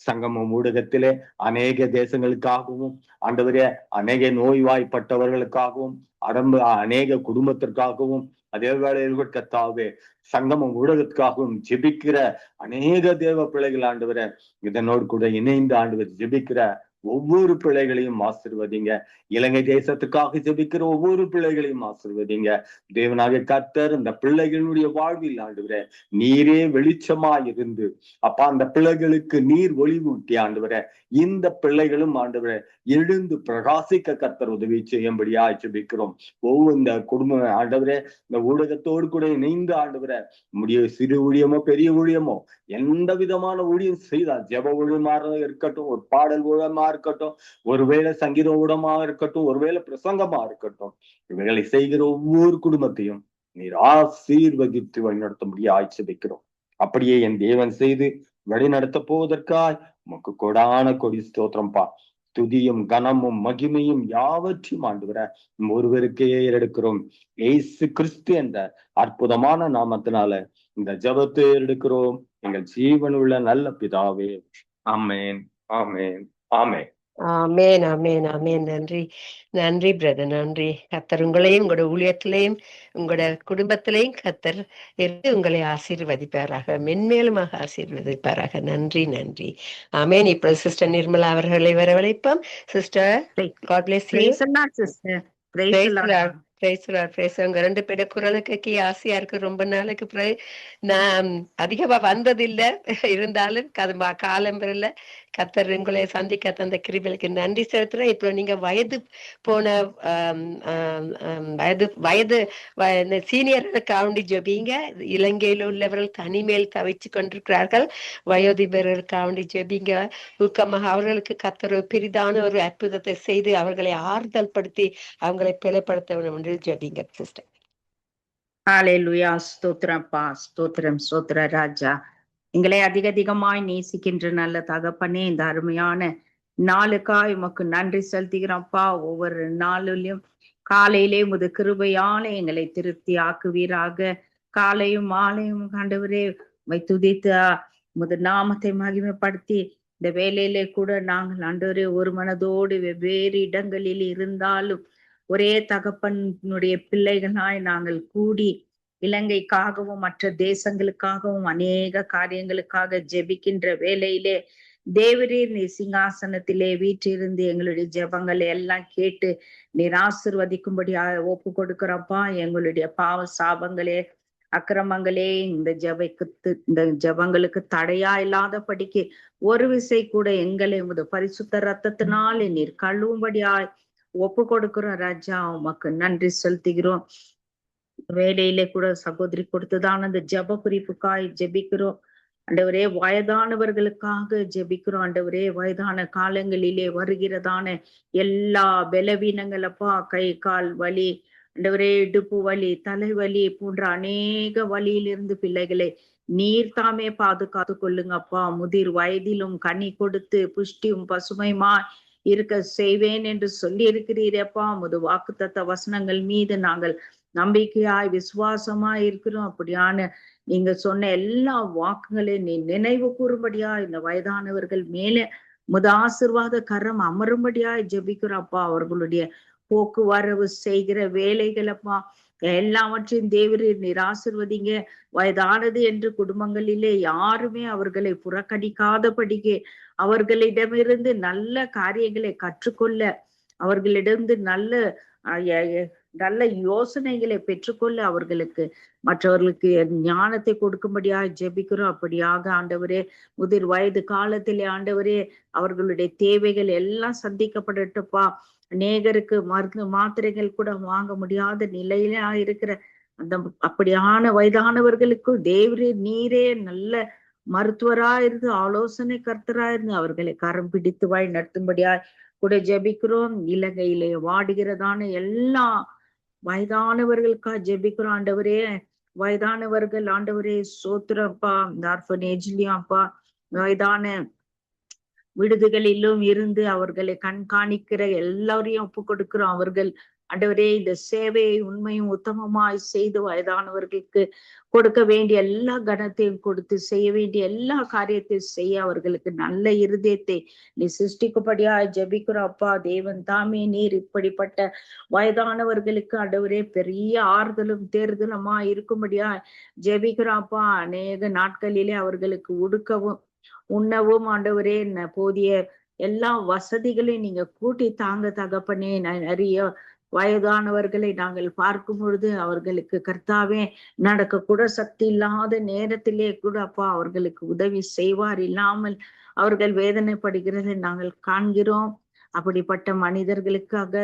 சங்கமம் ஊடகத்திலே அநேக தேசங்களுக்காகவும் ஆண்டவரே அநேக நோய்வாய்ப்பட்டவர்களுக்காகவும் அநேக குடும்பத்திற்காகவும் அதே வேளையில் கர்த்தாவே சங்கமம் ஊடகத்துக்காகவும் ஜெபிக்கிற அநேக தேவ பிள்ளைகள் ஆண்டவரை இதனோடு கூட இணைந்து ஆண்டவர் ஜெபிக்கிற ஒவ்வொரு பிள்ளைகளையும் ஆசீர்வதிங்க. இலங்கை தேசத்துக்காக ஜெபிக்கிற ஒவ்வொரு பிள்ளைகளையும் ஆசீர்வதிங்க. தேவனாகிய கர்த்தர் இந்த பிள்ளைகளுடைய வாழ்வில் ஆண்டவரே நீரே வெளிச்சமாய் இருந்து அப்பா அந்த பிள்ளைகளுக்கு நீர் ஒளிவூட்டி ஆண்டவரே இந்த பிள்ளைகளும் ஆண்டவரே எழுந்து பிரகாசிக்க கர்த்தர் உதவி செய்யும்படியா ஜெபிக்கிறோம். ஒவ்வொரு இந்த குடும்ப ஆண்டவரே இந்த ஊடகத்தோடு கூட இணைந்து ஆண்டவரே சிறு ஊழியமோ பெரிய ஊழியமோ எந்த விதமான ஊழியம் செய்தால் ஜெப ஊழியமாக இருக்கட்டும், ஒரு பாடல் ஊழமா இருக்கட்டும், ஒருவேளை சங்கீத ஊடமா இருக்கட்டும், ஒருவேளை பிரசங்கமா இருக்கட்டும், இவைகளை செய்கிற ஒவ்வொரு குடும்பத்தையும் நீர் ஆசீர்வதித்து வழிநடத்தும்படியா ஜெபிக்கிறோம். அப்படியே என் தேவன் செய்து வழிநடத்த போவதற்காய் உமக்கு கொடான கொடி ஸ்தோத்திரம்பா. துதியும் கனமும் மகிமையும் யாவற்றையும் ஆண்டவர ஒருவருக்கே எடுக்கிறோம். ஏசு கிறிஸ்து என்ற அற்புதமான நாமத்தினால இந்த ஜெபத்தை எடுக்கிறோம் எங்கள் ஜீவனுள்ள நல்ல பிதாவே. ஆமேன், ஆமேன், ஆமேன். ஆமேன், ஆமேன், ஆமேன். நன்றி, நன்றி பிரதர், நன்றி. கர்த்தர் உங்களையும் உங்களோட ஊழியத்திலையும் உங்களோட குடும்பத்திலையும் கர்த்தர் இருந்து உங்களை ஆசீர்வதிப்பாராக, மென்மேலுமாக ஆசீர்வதிப்பாராக. நன்றி, நன்றி. ஆமேன். இப்ப சிஸ்டர் நிர்மலா அவர்களை வரவழைப்போம். Sister, God bless you. Praise the Lord, sister. Praise the Lord. உங்க 2 பேட குரலுக்கு ஆசையா இருக்கு. ரொம்ப நாளைக்கு நான் அதிகமா வந்ததில்லை, இருந்தாலும் காலம்பரில் கர்த்தர் உங்களை சந்திக்க தந்த கிருபைக்கு நன்றி செலுத்துறேன். இப்போ நீங்க வயது போன சீனியர்களுக்காண்டி ஜெபிங்க. இலங்கையில் உள்ளவர்கள் தனிமேல் தவிச்சு கொண்டிருக்கிறார்கள். வயோதிபர்களுக்காண்டி ஜெபிங்க. ஊக்கமாக அவர்களுக்கு கர்த்தர் பெரிதான ஒரு அற்புதத்தை செய்து அவர்களை ஆறுதல் படுத்தி அவங்களை பிழைப்படுத்த வேண்டும் என்று ஜெபிங்க சிஸ்டர். ஹalleluya. ஸ்தோத்திரப்பா, ஸ்தோத்திரம், ஸ்தோத்திர ராஜா. எங்களை அதிகமாய் நேசிக்கின்ற நல்ல தகப்பனே, இந்த அருமையான நாளுக்காய் உமக்கு நன்றி செலுத்துகிறோம்ப்பா. ஒவ்வொரு நாளிலும் காலையிலே உமது கிருபையால எங்களை திருப்தி ஆக்குவீராக. காலையும் மாலையும் ஆண்டவரே உம்மை துதித்து உமது நாமத்தை மகிமைப்படுத்தி இந்த வேலையிலே கூட நாங்கள் ஆண்டவரே ஒரு மனதோடு வெவ்வேறு இடங்களில் இருந்தாலும் ஒரே தகப்பனுடைய பிள்ளைகளாய் நாங்கள் கூடி இலங்கைக்காகவும் மற்ற தேசங்களுக்காகவும் அநேக காரியங்களுக்காக ஜெபிக்கின்ற வேளையிலே தேவரீர் நீ சிங்காசனத்திலே வீற்றிருந்து எங்களுடைய ஜெபங்களை எல்லாம் கேட்டு நீர் ஆசீர்வதிக்கும்படியாக ஒப்பு கொடுக்கிறப்பா. எங்களுடைய பாவ சாபங்களே அக்கிரமங்களே இந்த ஜெபங்களுக்கு தடையா இல்லாதபடிக்கு ஒரு விசை கூட எங்களை உமது பரிசுத்த ரத்தத்தினாலே நீர் கழுவும்படியாய் ஒப்பு கொடுக்கிறோம் ராஜா. உமக்கு நன்றி செலுத்துகிறோம். வேலையிலே கூட சகோதரி கொடுத்ததான அந்த ஜெப குறிப்புக்காய் ஜெபிக்கிறோம் ஆண்டவரே. வயதானவர்களுக்காக ஜெபிக்கிறோம் ஆண்டவரே. வயதான காலங்களிலே வருகிறதான எல்லா பலவீனங்களப்பா, கை கால் வலி ஆண்டவரே, இடுப்பு வலி, தலைவலி போன்ற அநேக வலியிலிருந்து பிள்ளைகளை நீர் தாமே பாதுகாத்து கொள்ளுங்கப்பா. முதிர் வயதிலும் கனி கொடுத்து புஷ்டியும் பசுமையுமா இருக்க செய்வேன் என்று சொல்லி இருக்கிறீரப்பா. முது வாக்குத்தத்த வசனங்கள் மீது நாங்கள் நம்பிக்கையாய் விசுவாசமாய் இருக்கிறோம். அப்படியான நீங்க சொன்ன எல்லா வாக்குகளையும் நீ நினைவு கூறும்படியா இந்த வயதானவர்கள் மேலே முத ஆசீர்வாத கரம் அமரும்படியாய் ஜெபிக்கிறோம்ப்பா. அவர்களுடைய போக்குவரவு செய்கிற வேலைகளப்பா எல்லாவற்றையும் தேவரீர் நீர் ஆசீர்வதிங்க. வயதானது என்று குடும்பங்களிலே யாருமே அவர்களை புறக்கணிக்காதபடிக்கு அவர்களிடமிருந்து நல்ல காரியங்களை கற்றுக்கொள்ள, அவர்களிடமிருந்து நல்ல யோசனைகளை பெற்றுக்கொள்ள அவர்களுக்கு மற்றவர்களுக்கு ஞானத்தை கொடுக்கும்படியாக ஜெபிக்கிறோம். அப்படியாக ஆண்டவரே முதிர் வயது காலத்திலே ஆண்டவரே அவர்களுடைய தேவைகள் எல்லாம் சந்திக்கப்படட்டுப்பா. அநேகருக்கு மருந்து மாத்திரைகள் கூட வாங்க முடியாத நிலையில இருக்கிற அந்த அப்படியான வயதானவர்களுக்கு தேவரே நீரே நல்ல மருத்துவரா இருந்து ஆலோசனை கர்த்தரா இருந்து அவர்களை கரம் பிடித்து வழி நடத்தும்படியா கூட ஜெபிக்கிறோம். இலங்கையிலே வாடுகிறதான எல்லா வயதானவர்களுக்கா ஜெபிக்கிறோம் ஆண்டவரே. வயதானவர்கள் ஆண்டவரே சோத்திரப்பா, இந்த ஆர்ஃபனேஜ்லயும் அப்பா வயதான விடுதிகளிலும் இருந்து அவர்களை கண்காணிக்கிற எல்லாரையும் ஒப்பு கொடுக்கிறோம். அவர்கள் ஆண்டவரே இந்த சேவையை உண்மையும் உத்தமமாய் செய்து வயதானவர்களுக்கு கொடுக்க வேண்டிய எல்லா கனத்தையும் கொடுத்து செய்ய வேண்டிய எல்லா காரியத்தையும் செய்ய அவர்களுக்கு நல்ல இருதயத்தை நீ சிருஷ்டிக்கும்படியா ஜெபிக்கிறோம். அப்பா தேவன் தாமே நீர் இப்படிப்பட்ட வயதானவர்களுக்கு ஆண்டவரே பெரிய ஆறுதலும் தேர்தலுமா இருக்கும்படியா ஜெபிக்கிறோம். அப்பா அநேக நாட்களிலே அவர்களுக்கு உடுக்கவும் உண்ணவும் ஆண்டவரே போதிய எல்லா வசதிகளையும் நீங்க கூட்டி தாங்க தகப்பனே. நிறைய வயதானவர்களை நாங்கள் பார்க்கும் பொழுது அவர்களுக்கு கர்த்தாவே நடக்க கூட சக்தி இல்லாத நேரத்திலே கூட அப்பா அவர்களுக்கு உதவி செய்வார் இல்லாமல் அவர்கள் வேதனைப்படுகிறதை நாங்கள் காண்கிறோம். அப்படிப்பட்ட மனிதர்களுக்காக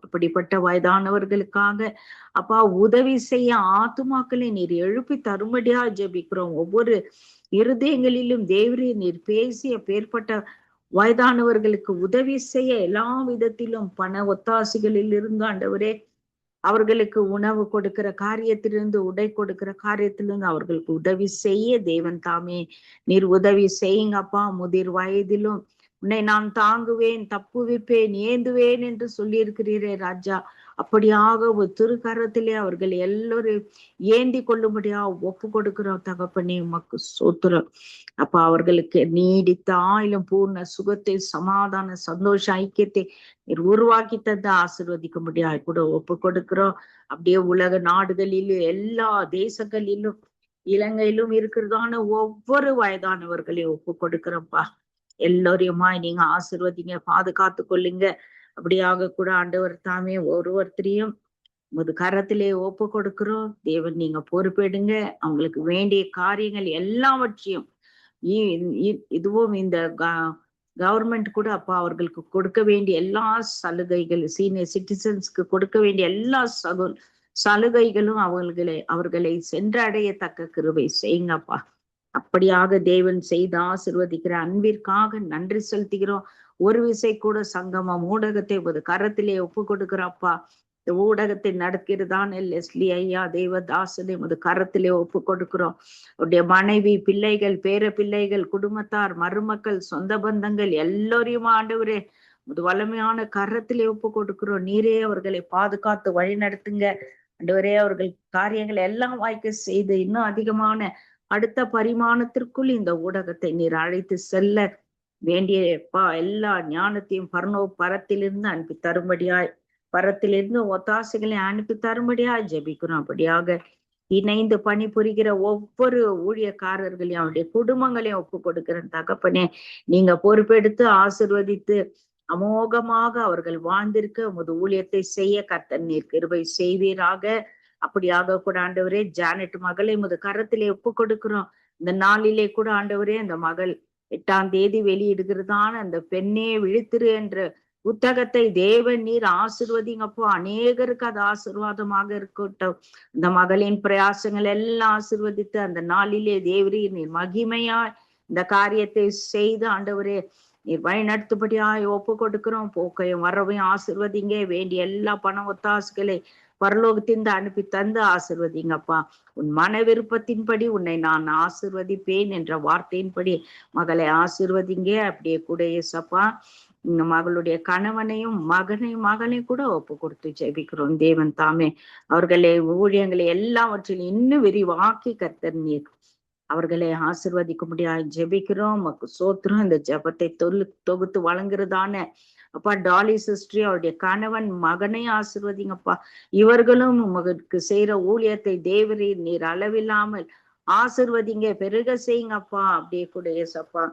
அப்படிப்பட்ட வயதானவர்களுக்காக அப்பா உதவி செய்ய ஆத்துமாக்களை நீர் எழுப்பி தரும்படியா ஜெபிக்கிறோம். ஒவ்வொரு இருதயங்களிலும் தேவரே நீர் பேசிய பேர்பட்ட வயதானவர்களுக்கு உதவி செய்ய எல்லா விதத்திலும் பண ஒத்தாசைகளில் இருந்து ஆண்டவரே அவர்களுக்கு உணவு கொடுக்கிற காரியத்திலிருந்து உடை கொடுக்கிற காரியத்திலிருந்து அவர்களுக்கு உதவி செய்ய தேவன் தாமே நீர் உதவி செய்யுங்கப்பா. முதிர் வயதிலும் உன்னை நான் தாங்குவேன், தப்புவிப்பேன், ஏந்துவேன் என்று சொல்லியிருக்கிறீரே ராஜா. அப்படியாக ஒரு திருக்கரத்திலே அவர்கள் எல்லோரும் ஏந்தி கொள்ளும்படியா ஒப்பு கொடுக்கிறோம் தகப்பனே. உமக்கு சோத்திரம் அப்பா. அவர்களுக்கு நீடித்த ஆயிலும் பூர்ண சுகத்தை, சமாதான, சந்தோஷ, ஐக்கியத்தை நீர் உருவாக்கி தந்து ஆசீர்வதிக்கும்படியா கூட ஒப்பு கொடுக்கிறோம். அப்படியே உலக நாடுகளிலும் எல்லா தேசங்களிலும் இலங்கையிலும் இருக்கிறதான ஒவ்வொரு வயதானவர்களையும் ஒப்பு கொடுக்கிறோம்ப்பா. எல்லோரையுமாய் நீங்க ஆசீர்வதிங்க, பாதுகாத்து கொள்ளுங்க. அப்படியாக கூட ஆண்டவர் தாமே ஒருவரையும் உமது கரத்திலே ஒப்பு கொடுக்கிறோம். தேவன் நீங்க பொறுப்பெடுங்க. அவங்களுக்கு வேண்டிய காரியங்கள் எல்லாவற்றையும் இதுவும் இந்த கவர்மெண்ட் கூட அப்பா அவர்களுக்கு கொடுக்க வேண்டிய எல்லா சலுகைகள், சீனியர் சிட்டிசன்ஸ்க்கு கொடுக்க வேண்டிய எல்லா சலுகைகளும் அவர்களை சென்றடையத்தக்க கிருபை செய்யுங்கப்பா. அப்படியாக தேவன் செய்து ஆசீர்வதிக்கிற அன்பிற்காக நன்றி செலுத்துகிறோம். ஒரு விசை கூட சங்கமம் ஊடகத்தை ஒரு கரத்திலே ஒப்பு கொடுக்கிறப்பா. இந்த ஊடகத்தை நடக்கிறதான லெஸ்லி ஐயா தேவதாசனை ஒரு கரத்திலே ஒப்பு கொடுக்கிறோம். அவருடைய மனைவி, பிள்ளைகள், பேர பிள்ளைகள், குடும்பத்தார், மருமக்கள், சொந்த பந்தங்கள் எல்லோரையும் ஆண்டவரே ஒரு வலிமையான கரத்திலே ஒப்பு கொடுக்கிறோம். நீரே அவர்களை பாதுகாத்து வழி நடத்துங்க ஆண்டவரே. அவர்கள் காரியங்கள் எல்லாம் வாய்க்க செய்து இன்னும் அதிகமான அடுத்த பரிமாணத்திற்குள் இந்த ஊடகத்தை நீர் அழைத்து செல்ல வேண்டிய எல்லா ஞானத்தையும் பரத்திலிருந்து அனுப்பி தரும்படியாய், பரத்திலிருந்து ஒத்தாசைகளை அனுப்பி தரும்படியாய் ஜெபிக்கிறோம். அப்படியாக இணைந்து பணிபுரிகிற ஒவ்வொரு ஊழியக்காரர்களையும் அவருடைய குடும்பங்களையும் ஒப்பு கொடுக்கிற தகப்பனே நீங்க பொறுப்பெடுத்து ஆசீர்வதித்து அமோகமாக அவர்கள் வாழ்ந்திருக்க உமது ஊழியத்தை செய்ய கர்த்தர் நீர் கிருபை செய்வீராக. அப்படியாக கூட ஆண்டவரே ஜானட் மகளை உமது கரத்திலே ஒப்பு கொடுக்கிறோம். இந்த நாளிலே கூட ஆண்டவரே அந்த மகள் 8ஆம் தேதி வெளியிடுகிறதான அந்த பெண்ணே விழித்திரு என்ற புத்தகத்தை தேவன் நீர் ஆசீர்வதிங்கப்போ. அநேகருக்கு அது ஆசீர்வாதமாக இருக்கட்டும். இந்த மகளின் பிரயாசங்கள் எல்லாம் ஆசீர்வதித்து அந்த நாளிலே தேவரீர் நீர் மகிமையாய் இந்த காரியத்தை செய்து ஆண்டவரே நீர் வழி நடத்தும்படியாய் ஒப்பு கொடுக்கிறோம். போக்கையும் வரவையும் ஆசீர்வதிங்க. வேண்டிய எல்லா பண ஒத்தாசுகளை பரலோகத்தின் அனுப்பி தந்து ஆசீர்வதிங்கப்பா. உன் மன விருப்பத்தின்படி உன்னை நான் ஆசீர்வதிப்பேன் என்ற வார்த்தையின்படி மகளை ஆசீர்வதிங்க. அப்படியே கூட ஏசப்பா இந்த மகளுடைய கணவனையும் மகனையும் கூட ஒப்பு கொடுத்து ஜெபிக்கிறோம். தேவன் தாமே அவர்களை ஊழியங்களை எல்லாவற்றிலும் இன்னும் விரிவாக்கி கர்த்தர் நீர் அவர்களை ஆசீர்வதிக்க முடியாது ஜெபிக்கிறோம். சோத்திரம் இந்த ஜெபத்தை தொகுத்து வழங்குறதான அப்பா டாலி சிஸ்டரி அவருடைய கணவன் மகனை ஆசீர்வதிங்கப்பா. இவர்களும் மகனுக்கு செய்யற ஊழியத்தை தேவரீர் நீர் அளவில்லாமல் ஆசீர்வதிங்க, பெருக செய்யுங்கப்பா. அப்படியே கூட ஏசப்பா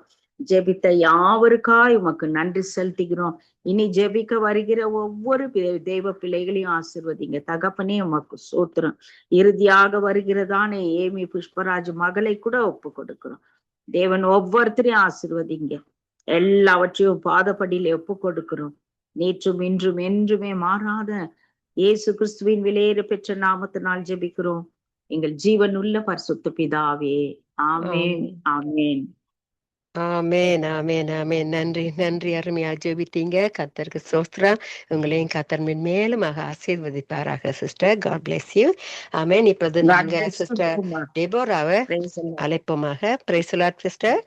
ஜெபித்த யாவருக்காய் உமக்கு நன்றி செலுத்துகிறோம். இனி ஜெபிக்க வருகிற ஒவ்வொரு தெய்வ பிள்ளைகளையும் ஆசீர்வதிங்க தகப்பனே. உமக்கு சோத்திரம். இறுதியாக வருகிறதான ஏமி புஷ்பராஜ் மகளை கூட ஒப்பு கொடுக்கிறோம். தேவன் ஒவ்வொருத்தரையும் ஆசீர்வதிங்க. எல்லாவற்றையும் பாதப்படியில ஒப்பு கொடுக்கிறோம். நேற்றும் இன்றும் என்றுமே மாறாத இயேசு கிறிஸ்துவின் விலையேற பெற்ற நாமத்தினால் ஜெபிக்கிறோம் எங்கள் ஜீவனுள்ள பரிசுத்த பிதாவே. ஆமென், ஆமென், ஆமென், ஆமென், ஆமென். நன்றி, நன்றி. அருமையா ஜெபித்தீங்க. கர்த்தருக்கு ஸ்தோத்திரம். உங்களையும் கர்த்தர் மேலுமாக ஆசீர்வதிப்பாராக சிஸ்டர். God bless you. ஆமென். இப்போது நாங்க சிஸ்டர் டெபோராவை அழைப்போமாக. Praise the Lord sister.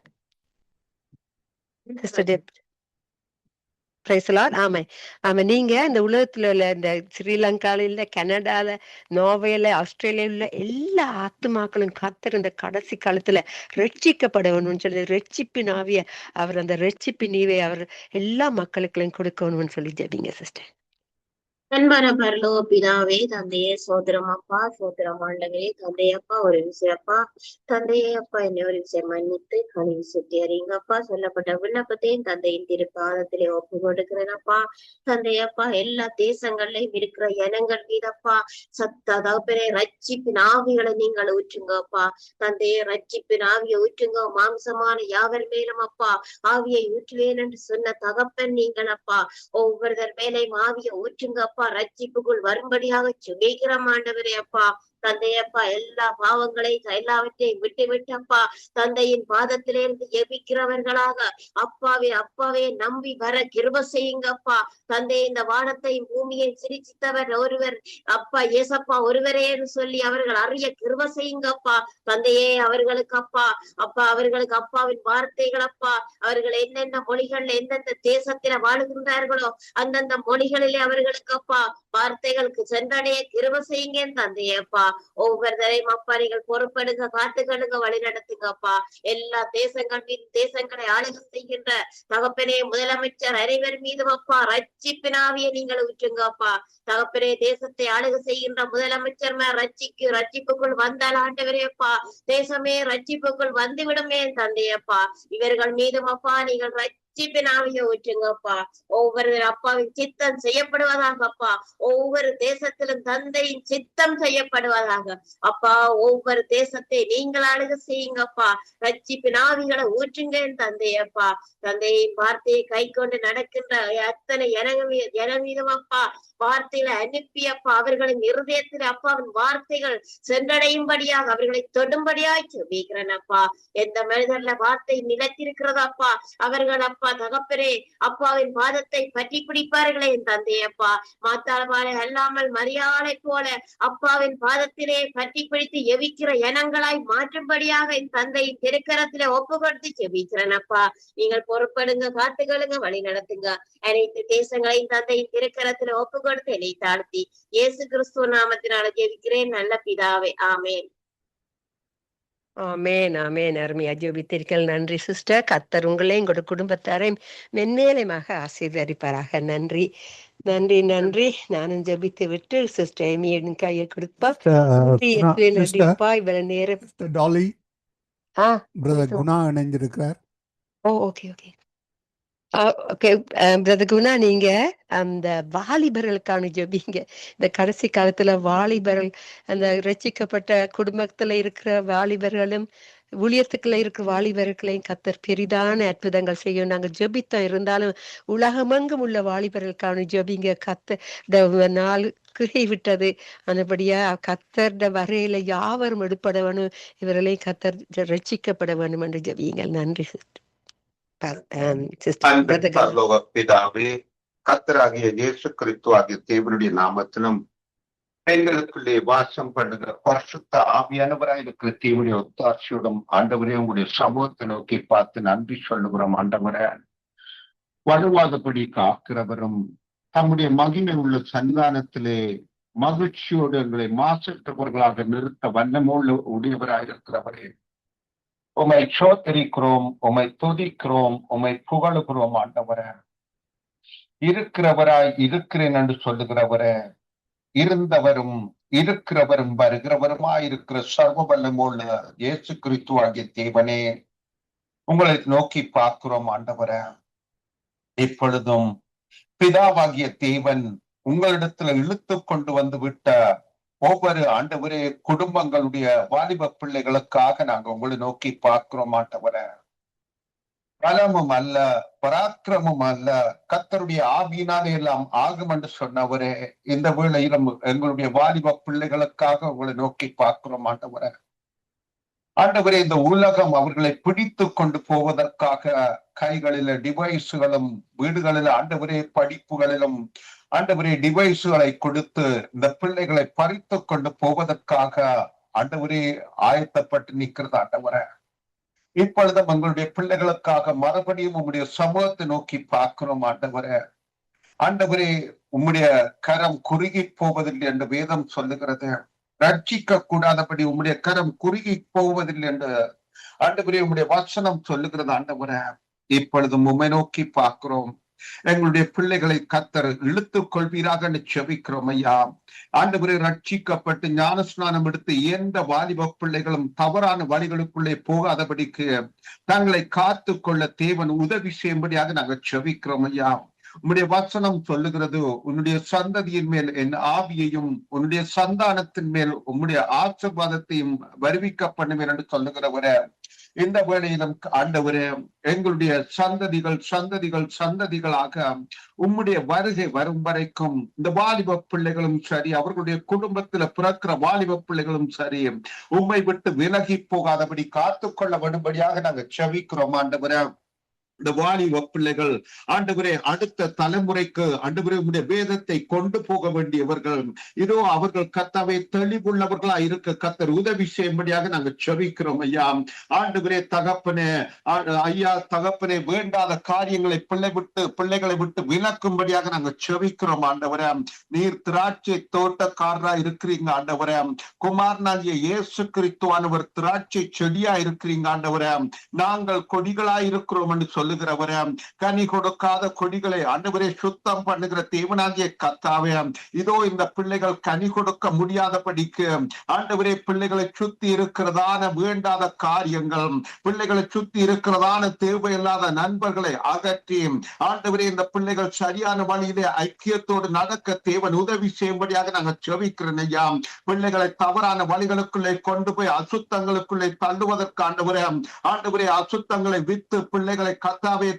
ஆமா ஆமா. நீங்க இந்த உலகத்துல உள்ள இந்த ஸ்ரீலங்கால இல்ல, கனடால, நோர்வேல, ஆஸ்திரேலியால உள்ள எல்லா ஆத்துமாக்களும் கர்த்தர் இந்த கடைசி காலத்துல ரட்சிக்கப்படணும்னு சொல்லி ரட்சிப்பின் ஆவிய அவர் அந்த ரட்சிப்பின் ஈவை அவர் எல்லா மக்களுக்கும் கொடுக்கணும்னு சொல்லி ஜெபிங்க சிஸ்டர். அன்பான பரலோக பிதாவே, தந்தையே, சோதரம் அப்பா, சோதரம் ஆண்டவரே, தந்தையப்பா, ஒரு விஷயப்பா, தந்தையே அப்பா, என்னை ஒரு விஷயம் மன்னித்து கழிவு சுத்தி அறிங்கப்பா. சொல்லப்பட்ட விண்ணப்பத்தையும் தந்தையின் திருப்பாதத்திலே ஒப்பு கொடுக்கிறேனப்பா. தந்தையப்பா, எல்லா தேசங்கள்லயும் இருக்கிற இனங்கள் மீதப்பா தகப்பனே ரட்சிப்பின் ஆவிகளை நீங்கள் ஊற்றுங்கப்பா. தந்தையே, ரட்சிப்பின் ஆவியை ஊற்றுங்க. மாம்சமான யாவர் மேலும் அப்பா ஆவியை ஊற்றுவேன் என்று சொன்ன தகப்பன் நீங்கள் அப்பா. ஒவ்வொருத்தர் மேலையும் ஆவியை ஊற்றுங்கப்பா. ரட்சிப்புக்குள் வரும்படியாக சுகிக்கிறோம் ஆண்டவரே அப்பா. தந்தையப்பா, எல்லா பாவங்களையும் எல்லாவற்றையும் விட்டு விட்டப்பா தந்தையின் பாதத்திலிருந்து எபிக்கிறவர்களாக அப்பாவே நம்பி வர கிருபை செய்யுங்கப்பா. தந்தை, இந்த வானத்தையும் பூமியை சிரிச்சித்தவர் ஒருவர் அப்பா ஏசப்பா ஒருவரே என்று சொல்லி அவர்கள் அறிய கிருபை செய்யுங்கப்பா. தந்தையே, அவர்களுக்கு அப்பா அவர்களுக்கு அப்பாவின் வார்த்தைகள் அப்பா அவர்கள் என்னென்ன மொழிகள்ல எந்தெந்த தேசத்தில வாழுகின்றார்களோ அந்தந்த மொழிகளிலே அவர்களுக்கு அப்பா வார்த்தைகளுக்கு சென்றடைய கிருபை செய்யுங்க தந்தையப்பா. ஒவ்வொருத்தரையும் அப்பா நீங்கள் பொறுப்படுங்க, காத்துக்கொள்ளுங்க, வழி நடத்துங்கப்பா. எல்லா தேசங்கள் மீது தேசங்களை ஆளுகை செய்கின்ற தகப்பனே முதலமைச்சர் அனைவர் மீதும் அப்பா ரட்சிப்பினாவிய நீங்கள் ஊற்றுங்கப்பா. தகப்பனே, தேசத்தை ஆளுகை செய்கின்ற முதலமைச்சர் ரட்சிப்புக்குள் வந்தால் ஆண்டவரேப்பா தேசமே ரட்சிப்புக்குள் வந்துவிடுமே தந்தையப்பா. இவர்கள் மீதும் அப்பா நீங்கள் ரட்சிப்பினாவிய ஊற்றுங்கப்பா. ஒவ்வொரு அப்பாவின் சித்தம் செய்யப்படுவதாகப்பா. ஒவ்வொரு தேசத்திலும் தந்தையின் சித்தம் செய்யப்படுவதாக அப்பா. ஒவ்வொரு தேசத்தை நீங்கள் ஆளுகை செய்யுங்கப்பா. ரட்சிப்பின் ஆவிகளை ஊற்றுங்க தந்தையப்பா. தந்தையின் வார்த்தையை கை கொண்டு நடக்கின்ற அத்தனை மீதும் அப்பா வார்த்தைகளை அனுப்பியப்பா அவர்களின் இருதயத்தில் அப்பாவின் வார்த்தைகள் சென்றடையும்படியாக அவர்களை தொடும்படியாக சொல்லிக்கிறேன் அப்பா. எந்த மனிதர்ல வார்த்தை நிலைத்திருக்கிறதாப்பா அவர்கள் அப்பா தகப்பரே அப்பாவின் பாதத்தை பற்றி பிடிப்பார்களே என் தந்தையப்பா. மாத்தாளமாலை அல்லாமல் மரியாதை போல அப்பாவின் பாதத்திலே பற்றி பிடித்து எவிக்கிற இனங்களாய் மாற்றும்படியாக என் தந்தையின் திருக்கரத்திலே ஒப்பு கொடுத்து செபிக்கிறேன் அப்பா. நீங்கள் பொறுப்படுங்க, காத்துகளுங்க, வழி நடத்துங்க. அனைத்து தேசங்களையும் தந்தையின் திருக்கரத்திலே ஒப்பு கொடுத்து என்னை தாழ்த்தி இயேசு கிறிஸ்துவ நாமத்தினால ஜெபிக்கிறேன் நல்ல பிதாவே, ஆமேன். ஆமேன் ஆமேன். அருமையா ஜெபித்தீர்கள். நன்றி சிஸ்டர். கர்த்தர் உங்களையும் உங்களோட குடும்பத்தாரையும் மென்மேலுமாக ஆசீர்வதிப்பாராக. நன்றி நன்றி நன்றி. நானும் ஜெபித்து விட்டு சிஸ்டர் எமியின் கையை கொடுப்பா. இவ்வளவு நேரம் டாலி பிரதர் குணா இணைந்திருக்கிறார். Okay okay okay brother Guna, நீங்க அந்த வாலிபர்களுக்கான ஜெபிங்க. இந்த கடைசி காலத்துல வாலிபர்கள், அந்த ரட்சிக்கப்பட்ட குடும்பத்துல இருக்கிற வாலிபர்களும் ஊழியத்துக்குள்ள இருக்கிற வாலிபர்களையும் கர்த்தர் பெரிதான அற்புதங்கள் செய்யும். நாங்க ஜெபித்தோம், இருந்தாலும் உலகமெங்கும் உள்ள வாலிபர்களுக்கான ஜெபிங்க. கர்த்தர் நாள் கிரை விட்டது, அதுபடியா கர்த்தர்ட வரையில யாவரும் எடுப்பட வேணும், இவர்களையும் கர்த்தர் ரட்சிக்கப்பட வேணும் என்று ஜெபியுங்கள். நன்றி பிதாவே, கர்த்தராகிய இயேசு கிறிஸ்து ஆகிய தேவனுடைய நாமத்திலும் எங்களுக்குள்ளே வாசம் பண்ணுகிற பரிசுத்த ஆவியானவராய் இருக்கிற தேவனுடைய ஒத்தாட்சியுடன் ஆண்டவரே உங்களுடைய சமூகத்தை நோக்கி பார்த்து நன்றி சொல்லுகிறோம். ஆண்டவரே, வலுவாதபடி காக்கிறவரும் தம்முடைய மகிமை உள்ள சன்னிதானத்திலே மகிழ்ச்சியோடு எங்களை மாசற்றவர்களாக நிறுத்த வல்லமோடு உடையவராயிருக்கிறவரே, உமை சோத்தரிக்கிறோம், உமை துதிக்கிறோம், உமை புகழுகிறோம். ஆண்டவரே, இருக்கிறவராய் இருக்கிறேன் என்று சொல்லுகிறவரே, இருந்தவரும் இருக்கிறவரும் வருகிறவருமாயிருக்கிற சர்வ வல்லமுள்ள இயேசு கிறிஸ்து ஆகிய தேவனே, உங்களை நோக்கி பார்க்கிறோம். ஆண்டவரே, இப்பொழுதும் பிதாவாகிய தேவன் உங்களிடத்துல இழுத்து கொண்டு வந்து விட்ட ஒவ்வொரு ஆண்டவரே குடும்பங்களுடைய வாலிப பிள்ளைகளுக்காக நாங்க உங்களை நோக்கி பார்க்கிறோம். ஆண்டவரே, பலமும் அல்ல, பராக்கிரமும் அல்ல, கர்த்தருடைய ஆவியினாலே எல்லாம் ஆகும் என்று சொன்னவரே, இந்த வேளையிலும் எங்களுடைய வாலிப பிள்ளைகளுக்காக உங்களை நோக்கி பார்க்கிறோம். ஆண்டவரே, ஆண்டவரே, இந்த உலகம் அவர்களை பிடித்து கொண்டு போவதற்காக கைகளில டிவைஸுகளும், வீடுகளில் ஆண்டவரே படிப்புகளிலும் ஆண்டவரே டிவைஸுகளை கொடுத்து இந்த பிள்ளைகளை பறித்து கொண்டு போவதற்காக ஆண்டவரே ஆயத்தப்பட்டு நிற்கிறது. ஆண்டவரே, இப்பொழுதும் எங்களுடைய பிள்ளைகளுக்காக மறுபடியும் உம்முடைய சமூகத்தை நோக்கி பார்க்கிறோம் ஆண்டவரே. ஆண்டவரே, உம்முடைய கரம் குறுகி போவதில்லை என்று வேதம் சொல்லுகிறது. ரட்சிக்க கூடாதபடி உம்முடைய கரம் குறுகி போவதில்லை என்று ஆண்டவரே உம்முடைய வசனம் சொல்லுகிறது. ஆண்டவரே, இப்பொழுதும் உம்மை நோக்கி பார்க்கிறோம். எங்களுடைய பிள்ளைகளை கர்த்தர் இழுத்துக் கொள்வீராக செபிக்கிறோம் ஐயா. ஆண்டவரே, ரட்சிக்கப்பட்டு ஞானஸ்நானம் எடுத்து எந்த வாலிப பிள்ளைகளும் தவறான வழிகளுக்குள்ளே போகாதபடிக்கு தங்களை காத்து கொள்ள தேவன் உதவி செய்யும்படியாக நாங்கள் செபிக்கிறோம் ஐயா. உன்னுடைய வசனம் சொல்லுகிறது, உன்னுடைய சந்ததியின் மேல் என் ஆவியையும் உன்னுடைய சந்தானத்தின் மேல் உன்னுடைய ஆசீர்வாதத்தையும் வருவிக்க பண்ணுவேன் என்று சொல்லுகிறவரே, இந்த வேளையிலும் ஆண்டவரே, எங்களுடைய சந்ததிகளாக உம்முடைய வருகை வரும் வரைக்கும் இந்த வாலிப பிள்ளைகளும் சரி, அவர்களுடைய குடும்பத்துல பிறக்கிற வாலிப பிள்ளைகளும் சரி, உம்மை விட்டு விலகி போகாதபடி காத்துக்கொள்ள வரும்படியாக நாங்கள் செபிக்கிறோம் ஆண்டவரே. இந்த வாலிப பிள்ளைகள் ஆண்டவரே அடுத்த தலைமுறைக்கு ஆண்டவரே உம்முடைய வேதத்தை கொண்டு போக வேண்டியவர்கள். இதோ அவர்கள் கர்த்தாவே தெளிவுள்ளவர்களா இருக்க கர்த்தர் உதவி செய்யும்படியாக நாங்கள் செபிக்கிறோம் ஐயா. ஆண்டவரே தகப்பனே, ஐயா தகப்பனே, வேண்டாத காரியங்களை பிள்ளைகளை விட்டு விலக்கும்படியாக நாங்கள் செபிக்கிறோம் ஆண்டவரே. நீர் திராட்சை தோட்டக்காரரா இருக்கிறீங்க ஆண்டவரே. குமாரனாகிய இயேசு கிறிஸ்துவானவர் திராட்சை செடியா இருக்கிறீங்க ஆண்டவரே. நாங்கள் கொடிகளா இருக்கிறோம் என்று சொல்லுகிறவரே, கனி கொடுக்காத கொடிகளை ஆண்டவரே சுத்தம் பண்ணுகிற தேவனாகிய கர்த்தாவே, இதோ இந்த பிள்ளைகள் கனி கொடுக்க முடியாதபடிக்கு ஆண்டவரே பிள்ளைகளை சுத்தி இருக்கிறதான வேண்டாத காரியங்கள், பிள்ளைகளை சுத்தி இருக்கிறதான தேவையில்லாத நண்பர்களை அகற்றி ஆண்டவரே இந்த பிள்ளைகள் சரியான வழியிலே ஐக்கியத்தோடு நடக்க தேவன் உதவி செய்யும்படியாக நாங்கள் செபிக்கிறோம் ஐயா. பிள்ளைகளை தவறான வழிகளுக்குள்ளே கொண்டு போய் அசுத்தங்களுக்குள்ளே தள்ளுவதற்கு ஆண்டவரே அசுத்தங்களை வித்து பிள்ளைகளை கர்த்தாவே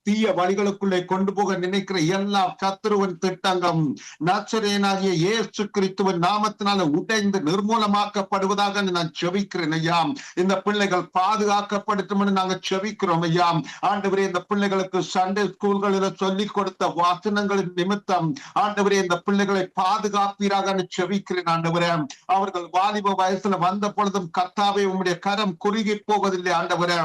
தீய வழிகளுக்குள்ளே கொண்டு போக நினைக்கிற எல்லா சத்துருவின் திட்டங்கள் நசரேயனாகிய இயேசு கிறிஸ்துவின் நாமத்தினால உடைந்து நிர்மூலமாக்கப்படுவதாக நான் செபிக்கிறேன் ஐயா. இந்த பிள்ளைகள் பாதுகாக்கப்படட்டும் என்று நாங்கள் செபிக்கிறோம் ஐயா. ஆண்டவரே, இந்த பிள்ளைகளுக்கு சண்டே ஸ்கூல்களில் சொல்லிக் கொடுத்த வசனங்களின் நிமித்தம் ஆண்டவரே இந்த பிள்ளைகளை பாதுகாப்பீராக செபிக்கிறேன் ஆண்டவரே. அவர்கள் வாலிப வயசுல வந்த பொழுதும் கர்த்தாவே உம்முடைய கரம் குறுகி போவதில்லை ஆண்டவரே.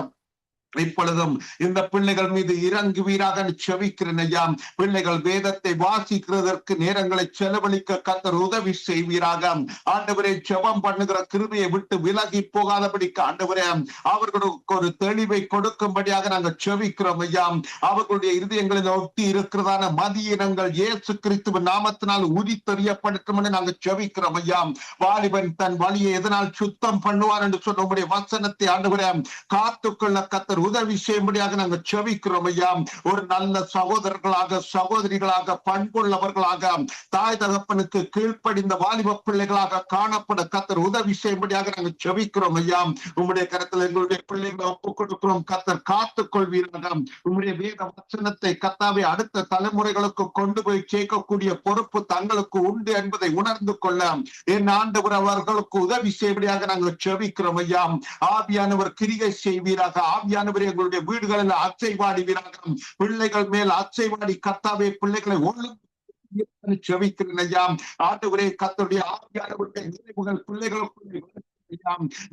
இப்பொழுதும் இந்த பிள்ளைகள் மீது இறங்குவீராக செபிக்கிறேன் ஐயா. பிள்ளைகள் வேதத்தை வாசிக்கிறதற்கு நேரங்களை செலவழிக்க கர்த்தர் உதவி செய்வீராக ஆண்டவரே. ஜெபம் பண்ணுகிற கிருபையை விட்டு விலகி போகாதபடிக்கு ஆண்டவரே அவர்களுக்கு ஒரு தெளிவை கொடுக்கும்படியாக நாங்கள் செபிக்கிறோம் ஐயா. அவர்களுடைய இருதயங்களில் ஒட்டி இருக்கிறதான மதியினங்கள் இயேசு கிறிஸ்துவின் நாமத்தினால் உரித்தறியப்படட்டும் என்று நாங்கள் செபிக்கிறோம் ஐயா. வாலிபன் தன் வழியை எதனால் சுத்தம் பண்ணுவார் என்று சொன்ன உங்களுடைய வசனத்தை ஆண்டவரே காத்துக்கொள்ள கர்த்தர் உதவி செய்யும்படியாக நாங்கள் செபிக்கிறோம் ஐயா. ஒரு நல்ல சகோதரர்களாக சகோதரிகளாக பண்புள்ளவர்களாக தாய் தகப்பனுக்கு கீழ்ப்படிந்த வாலிப பிள்ளைகளாக காணப்பட கர்த்தர் உதவி செய்யும்படியாக நாங்கள் செபிக்கிறோம் ஐயா. உம்முடைய கருத்தில் எங்களுடைய பிள்ளைகளை ஒப்புக் கொடுக்கிறோம். கர்த்தர் காத்துக் கொள்வீராக. உம்முடைய வேத வசனத்தை கர்த்தாவே அடுத்த தலைமுறைகளுக்கு கொண்டு போய் சேர்க்கக்கூடிய பொறுப்பு தங்களுக்கு உண்டு என்பதை உணர்ந்து கொள்ள என் ஆண்டவர் அவர்களுக்கு உதவி செய்யும்படியாக நாங்கள் செபிக்கிறோம் ஐயா. ஆவியானவர் கிரியை செய்வீராக. ஆவியானவர் எங்களுடைய வீடுகளில் அச்சைவாடுவீராக. பிள்ளைகள் மேல் அச்சைவாடி கர்த்தாவே பிள்ளைகளை ஒழுங்கு செபிக்கிறேன் ஐயா. ஆண்டவரே கர்த்தருடைய ஆவியானவருடைய நினைவுகள் பிள்ளைகளுக்குள்ளே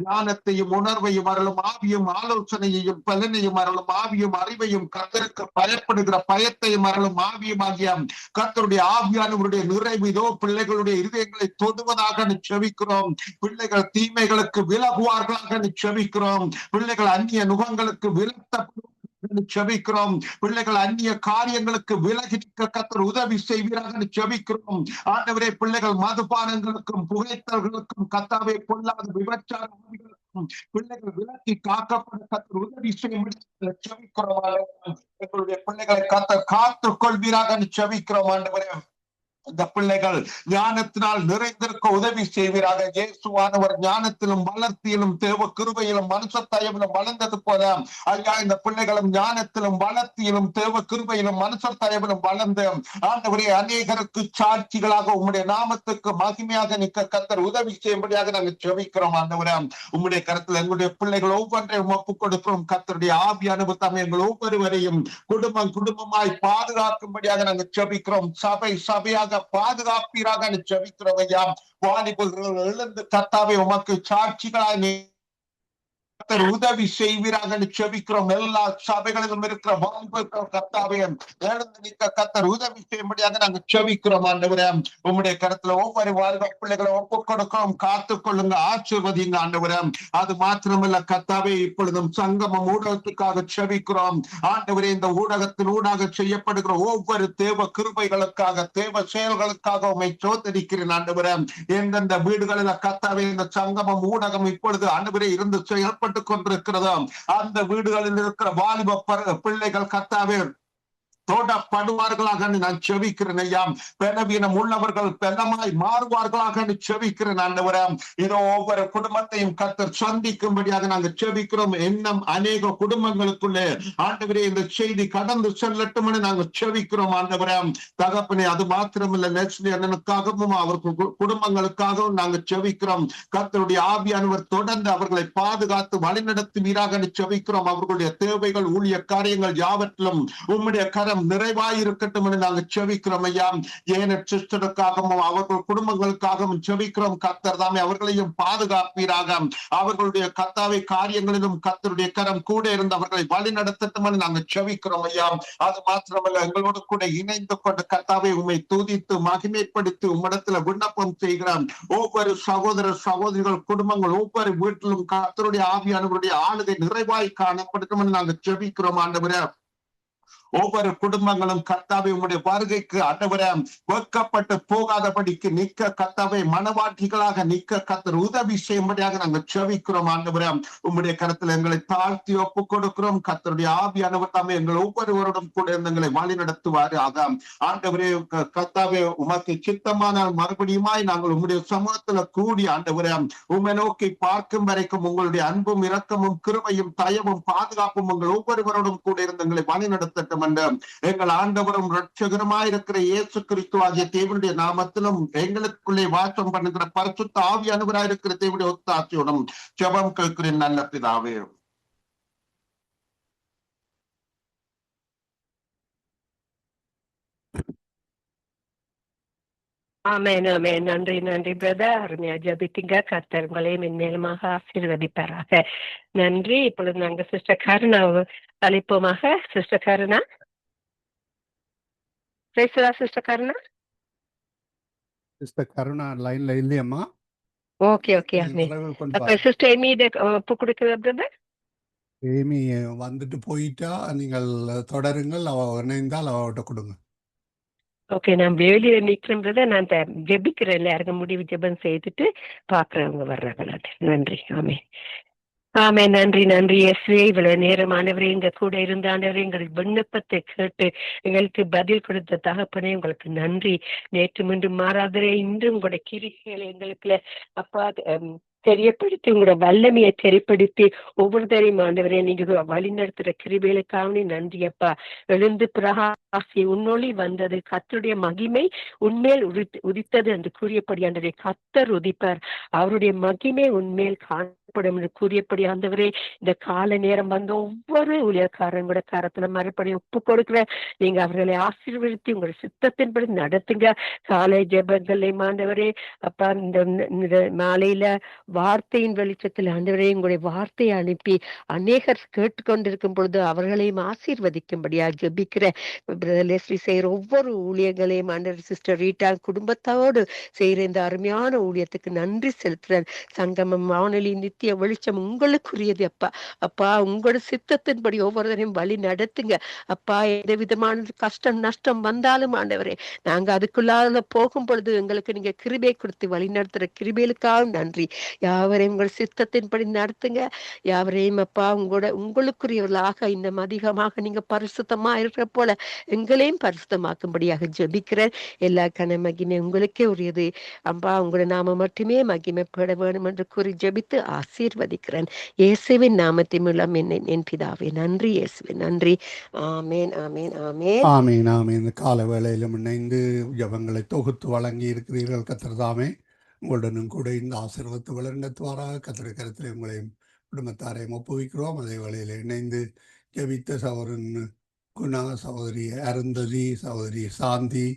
ஞானத்தையும் உணர்வையும் அருளும் ஆவியும் ஆலோசனையையும் பலனையும் அருளும் ஆவியும் அறிவையும் கர்த்தருக்கு பயப்படுகிற பயத்தையும் அருளும் ஆவியும் ஆகிய கர்த்தருடைய ஆவியானவருடைய நிறைவு இதோ பிள்ளைகளுடைய இருதயங்களை தொடுவதாக செபிக்கிறோம். பிள்ளைகள் தீமைகளுக்கு விலகுவார்களாக செபிக்கிறோம். பிள்ளைகள் அந்நிய நுகங்களுக்கு விலத்த செபிக்கிறோம். பிள்ளைகள் அந்நிய காரியங்களுக்கு விலகி கர்த்தர் உதவி செய்வீராக செபிக்கிறோம். ஆண்டவரே, பிள்ளைகள் மதுபானங்களுக்கும் புகைத்தல்களுக்கும் கர்த்தாவே பொல்லாத விபச்சார பிள்ளைகள் விலக்கி காக்கப்பட கர்த்தர் உதவி செய்ய செபிக்கிறோம். எங்களுடைய பிள்ளைகளை கர்த்தர் காத்துக் கொள்வீராக செபிக்கிறோம். ஆண்டவரே, இந்த பிள்ளைகள் ஞானத்தினால் நிறைந்திருக்க உதவி செய்வீராக. இயேசுவானவர் ஞானத்திலும் வளர்த்தியிலும் தேவ கிருபையிலும் மனுஷத்தயவிலும் வளர்ந்தது போல ஐயா இந்த பிள்ளைகளும் ஞானத்திலும் வளர்த்தியிலும் தேவ கிருபையிலும் மனுஷத்தயவிலும் வளர்ந்து ஆண்டவரே அநேகருக்கு சாட்சிகளாக உம்முடைய நாமத்துக்கு மகிமையாக நிற்க கர்த்தர் உதவி செய்யும்படியாக நாங்கள் செபிக்கிறோம். ஆண்டவரே, உம்முடைய கருத்தில் எங்களுடைய பிள்ளைகள் ஒவ்வொன்றையும் ஒப்புக் கொடுக்கிறோம். கர்த்தருடைய ஆவியானவர் தாமே எங்கள் ஒவ்வொருவரையும் குடும்பமாய் பாதுகாக்கும்படியாக நாங்கள் செபிக்கிறோம். சபையாக பாதுகாப்பீராக ஜெபிக்கிறோம் ஐயா. வாலிபர்கள் எழுந்து கர்த்தாவே உமக்கு சாட்சிகளாய் கத்தர் உதவி செய்வீராக செபிக்கிறோம். எல்லா சபைகளிலும் இருக்கிற வாலிபர்கள் கர்த்தாவே எழுந்து நிற்க கத்தர் உதவி செய்யும்படியாக நாங்கள் செபிக்கிறோம். ஆண்டவரே உம்முடைய கருத்துல ஒவ்வொரு வாலிப பிள்ளைகளை ஒப்புக் கொடுக்கிறோம். காத்துக் கொள்ளுங்க, ஆசீர்வதிங்க ஆண்டவரே. அது மாத்திரமல்ல கர்த்தாவே, இப்பொழுதும் சங்கமம் ஊடகத்துக்காக செபிக்கிறோம். ஆண்டவரே, இந்த ஊடகத்தின் ஊடாக செய்யப்படுகிற ஒவ்வொரு தேவ கிருபைகளுக்காக, தேவ செயல்களுக்காக உம்மை சோதரிக்கிறேன் ஆண்டவரே. எந்தெந்த வீடுகளில் கர்த்தாவே இந்த சங்கமம் ஊடகம் இப்பொழுது ஆண்டவரே இருந்து செயல்பட்டு கொண்டிருக்கிறதோ அந்த வீடுகளில் இருக்கிற வாலிப பிள்ளைகள் கர்த்தாவே தோடப்படுவார்களாக நான் செபிக்கிறேன் ஐயா. பலவீனம் உள்ளவர்கள் பலமாய் மாறுவார்களாக செபிக்கிறேன் ஆண்டவரே. இதோ ஒவ்வொரு குடும்பத்தையும் கர்த்தர் சந்திக்கும்படியாக நாங்கள் செபிக்கிறோம். இன்னும் அநேக குடும்பங்களுக்குள்ளே ஆண்டவரே இந்த செய்தி கடந்து செல்லட்டும் என்று நாங்கள் செபிக்கிறோம் ஆண்டவரே. தகப்பனே, அது மாத்திரமல்ல, லட்சுமி அண்ணனுக்காகவும் அவர்கள் குடும்பங்களுக்காகவும் நாங்கள் செபிக்கிறோம். கர்த்தருடைய ஆவியானவர் தொடர்ந்து அவர்களை பாதுகாத்து வழிநடத்துவீராக செபிக்கிறோம். அவர்களுடைய தேவைகள், ஊழிய காரியங்கள் யாவற்றிலும் உம்முடைய கரம் நிறைவாயிருக்கட்டும் என்று நாங்கள் செபிக்கிறோம் ஐயா. ஏன சிஸ்டருக்காகவும் அவர்கள் குடும்பங்களுக்காகவும் செபிக்கிறோம். கர்த்தர் தாமே அவர்களையும் பாதுகாப்பீராக. அவர்களுடைய கர்த்தாவை காரியங்களிலும் கர்த்தருடைய கரம் கூட இருந்து அவர்களை வழி நடத்தட்டும் என்று நாங்கள் செபிக்கிறோம் ஐயா. அது மாத்திரமல்ல, எங்களோடு கூட இணைந்து கொண்டு கர்த்தாவை உம்மை துதித்து மகிமைப்படுத்தி உம்மிடத்துல விண்ணப்பம் செய்கிறோம். ஒவ்வொரு சகோதர சகோதரிகள் குடும்பங்கள் ஒவ்வொரு வீட்டிலும் கர்த்தருடைய ஆவியானவருடைய ஆளுகை நிறைவாய் காணப்படட்டும் என்று நாங்கள் செபிக்கிறோம் ஆண்டவரே. ஒவ்வொரு குடும்பங்களும் கர்த்தாவை உம்முடைய வருகைக்கு ஆண்டவரே வெட்கப்பட்டு போகாதபடிக்கு நிற்க கர்த்தாவை மனவாட்டிகளாக நிற்க கர்த்தர் உதவி செய்யும்படியாக நாங்கள் செபிக்கிறோம் ஆண்டவரே. உம்முடைய கருத்துல எங்களை தாழ்த்தி ஒப்புக் கொடுக்கிறோம். கர்த்தருடைய ஆவியானவர் தாமே எங்கள் ஒவ்வொருவருடன் கூட எங்களை வழி நடத்துவாரு. ஆகாம் ஆண்டவரே, கர்த்தாவே உமக்கு சித்தமானால் மறுபடியுமாய் நாங்கள் உம்முடைய சமூகத்துல கூடி ஆண்டவரே உம்மை நோக்கி பார்க்கும் வரைக்கும் உங்களுடைய அன்பும் இரக்கமும் கிருபையும் தயவும் பாதுகாப்பும் உங்கள் ஒவ்வொருவரோடும் கூட இருந்து எங்களை வழி நடத்தட்டும். எங்கள் ஆண்டவரும் இரட்சகருமாயிருக்கிற இயேசு கிறிஸ்து ஆகிய தேவனுடைய நாமத்திலும் எங்களுக்குள்ளே வாசம் பண்ணுகிற பரிசுத்த ஆவியானவராயிருக்கிற தேவனுடைய ஒத்தாட்சியுடன் ஜெபம் கேட்கிறேன் நல்ல பிதாவே. ஆமென், ஆமென். நன்றி, நன்றி பிரதர். அருமையா ஜபித்தீங்க. கர்த்தர் உங்களை மென்மேலுமாக ஆசீர்வதிப்பாராக. நன்றி. இப்பொழுது நாங்க சிஸ்டர் கருணா அழைப்போமாக. சிஸ்டர் கருணா, பேசுறா சிஸ்டர் கருணா? சிஸ்டர் கருணா லைன்ல இல்லையம்மா. Okay, okay. ஆமென். அப்ப சிஸ்டர் எமி இதை ஒப்பு கொடுக்குற பிரதர். ஏமி வந்துட்டு போயிட்டா நீங்கள் தொடருங்கள். அவ இணைந்தால் அவட்ட கொடுங்க. ஓகே, நான் வெளியில நிக்கிறேன் பிரதர். நான் ஜெபிக்கிறேன். எல்லாருக்கும் முடிவு ஜெபம் செய்துட்டு பாக்குறவங்க வர்றாங்களா. நன்றி. ஆமென், ஆமென். நன்றி, நன்றி இயேசுவே. இவ்வளவு நேரமானவரே எங்க கூட இருந்த ஆண்டவரே, எங்கள் விண்ணப்பத்தை கேட்டு எங்களுக்கு பதில் கொடுத்த தகப்பனே உங்களுக்கு நன்றி. நேற்று மீண்டும் மாறாதரே, இன்றும் உங்களுடைய கிரிகளை எங்களுக்கு அப்பா தெரியப்படுத்தி உங்களோட வல்லமையை தெரியப்படுத்தி ஒவ்வொருத்தரையும் ஆண்டவரே நீங்க வழி நடத்துற கிருபைகளுக்காக நன்றி அப்பா. எழுந்து பிரகாசி உன்னொளி வந்தது, கர்த்தருடைய மகிமை உன்மேல் உதித்தது என்று கூறியபடி ஆண்டவரே கர்த்தர் உதிப்பார், அவருடைய மகிமை உன்மேல் காணப்படும் என்று கூறியபடி ஆண்டவரே இந்த கால நேரம் வந்த ஒவ்வொரு ஊழியக்காரங்களோட கரத்துல மறுபடியும் ஒப்பு கொடுக்கிற நீங்க அவர்களை ஆசீர்வதித்து உங்களோட சித்தத்தின்படி நடத்துங்க. காலை ஜெபங்களை ஆண்டவரே அப்பா இந்த மாலையில வார்த்தையின் வெளிச்சத்தில் ஆண்டவரே உங்களுடைய வார்த்தையை அனுப்பி அநேகர் கேட்டுக்கொண்டிருக்கும் பொழுது அவர்களையும் ஆசீர்வதிக்கும்படியா ஜெபிக்கிற லெஸ்லி செய்கிற ஒவ்வொரு ஊழியர்களையும் ஆண்டவர் சிஸ்டர் ரீட்டா குடும்பத்தோடு செய்கிற இந்த அருமையான ஊழியத்துக்கு நன்றி செலுத்துறேன். சங்கமம் வானொலி நித்திய வெளிச்சம் உங்களுக்குரியது அப்பா. அப்பா உங்களோட சித்தத்தின்படி ஒவ்வொருத்தரையும் வழி நடத்துங்க அப்பா. எந்த விதமான கஷ்டம் நஷ்டம் வந்தாலும் ஆண்டவரே நாங்க அதுக்குள்ளால போகும் பொழுது எங்களுக்கு நீங்க கிருபை கொடுத்து வழி நடத்துற கிருபைகளுக்காக நன்றி. யாவரையும் உங்கள் சித்தத்தின்படி நடத்துங்க. யாவரையும் அப்பா உங்களுக்குரியவர்களாக இன்னும் அதிகமாக நீங்க பரிசுத்தமா இருக்கிற போல எங்களையும் பரிசுத்தமாக்கும்படியாக ஜெபிக்கிறேன். எல்லா கன மகிமை உங்களுக்கே உரியது அப்பா. உங்களோட நாம மட்டுமே மகிமைப்பட வேண்டும் என்று கூறி ஜெபித்து ஆசீர்வதிக்கிறேன். இயேசுவின் நாமத்தின் மூலம் என் பிதாவே. நன்றி இயேசுவே, நன்றி. ஆமேன், ஆமேன், ஆமேன், ஆமீன், ஆமீன். இந்த கால வேளையிலும் இணைந்து ஜபங்களை தொகுத்து வழங்கி இருக்கிறீர்கள். கர்த்தர் தாமே உங்களுடனும் கூட இந்த ஆசீர்வாதத்தை வளர்ந்தவாறாக கர்த்தருடைய கருத்தில் உங்களையும் குடும்பத்தாரையும் ஒப்புவிக்கிறோம். அதே வேளையில் இணைந்து ஜெபித்த சகோதரன் குணா, சகோதரி அருந்ததி, சகோதரி சாந்தி,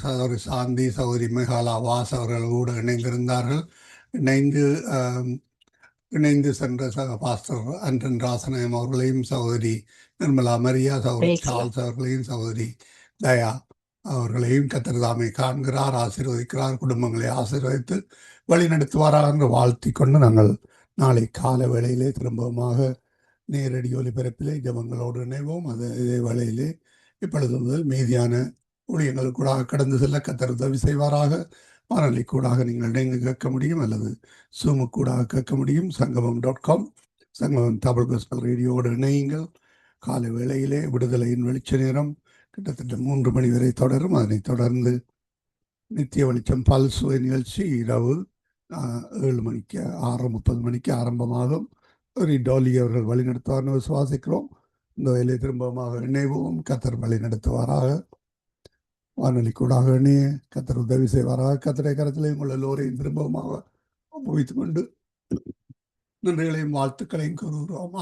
சகோதரி சாந்தி, சகோதரி மேகாலா வாஸ் அவர்கள் கூட இணைந்திருந்தார்கள். இணைந்து இணைந்து சென்ற சக பாஸ்டர் அண்டன் ராசநாயம் அவர்களையும், சகோதரி நிர்மலா மரியா, சகோதரி Praise the Lord. சார்ல்ஸ் அவர்களையும், சகோதரி தயா அவர்களையும் கர்த்தர் தாமே காண்கிறார், ஆசீர்வதிக்கிறார், குடும்பங்களை ஆசீர்வதித்து வழி நடத்துவாராக என்று வாழ்த்தி கொண்டு நாங்கள் நாளை கால வேளையிலே திரும்பமாக நேரடி ஒலிபரப்பிலே ஜபங்களோடு இணைவோம். அது இதே வேளையிலே இப்பொழுது முதல் மீதியான ஊழியங்களுக்கூடாக கடந்து செல்ல கர்த்தர் உதவி செய்வாராக. வானொலி கூடாக நீங்கள் இணைந்து கேட்க முடியும், அல்லது சூமு கூடாக கேட்க முடியும். சங்கமம்.com, சங்கமம் தமிழ் கோஸ்பல் ரேடியோவோடு இணையுங்கள். காலை வேளையிலே விடுதலையின் வெளிச்ச நேரம் கிட்டத்தட்ட 3 மணி வரை தொடரும். அதனைத் தொடர்ந்து நித்திய வெளிச்சம் பல்சுவை நிகழ்ச்சி இரவு 7 மணிக்கு 6:30 மணிக்கு ஆரம்பமாகும். ஒரு டோலி அவர்கள் வழிநடத்துவார்னு விசுவாசிக்கிறோம். இந்த வேலை திரும்பமாக இணைவோம். கர்த்தர் வழி நடத்துவாராக. வானொலி கூடாக இணைய கர்த்தர் உதவி செய்வாராக. கர்த்தருடைய கரத்திலே உங்கள் எல்லோரையும் திரும்பமாக ஒப்புவித்துக் கொண்டு நன்றிகளையும் வாழ்த்துக்களையும் கூறுகிறோம்.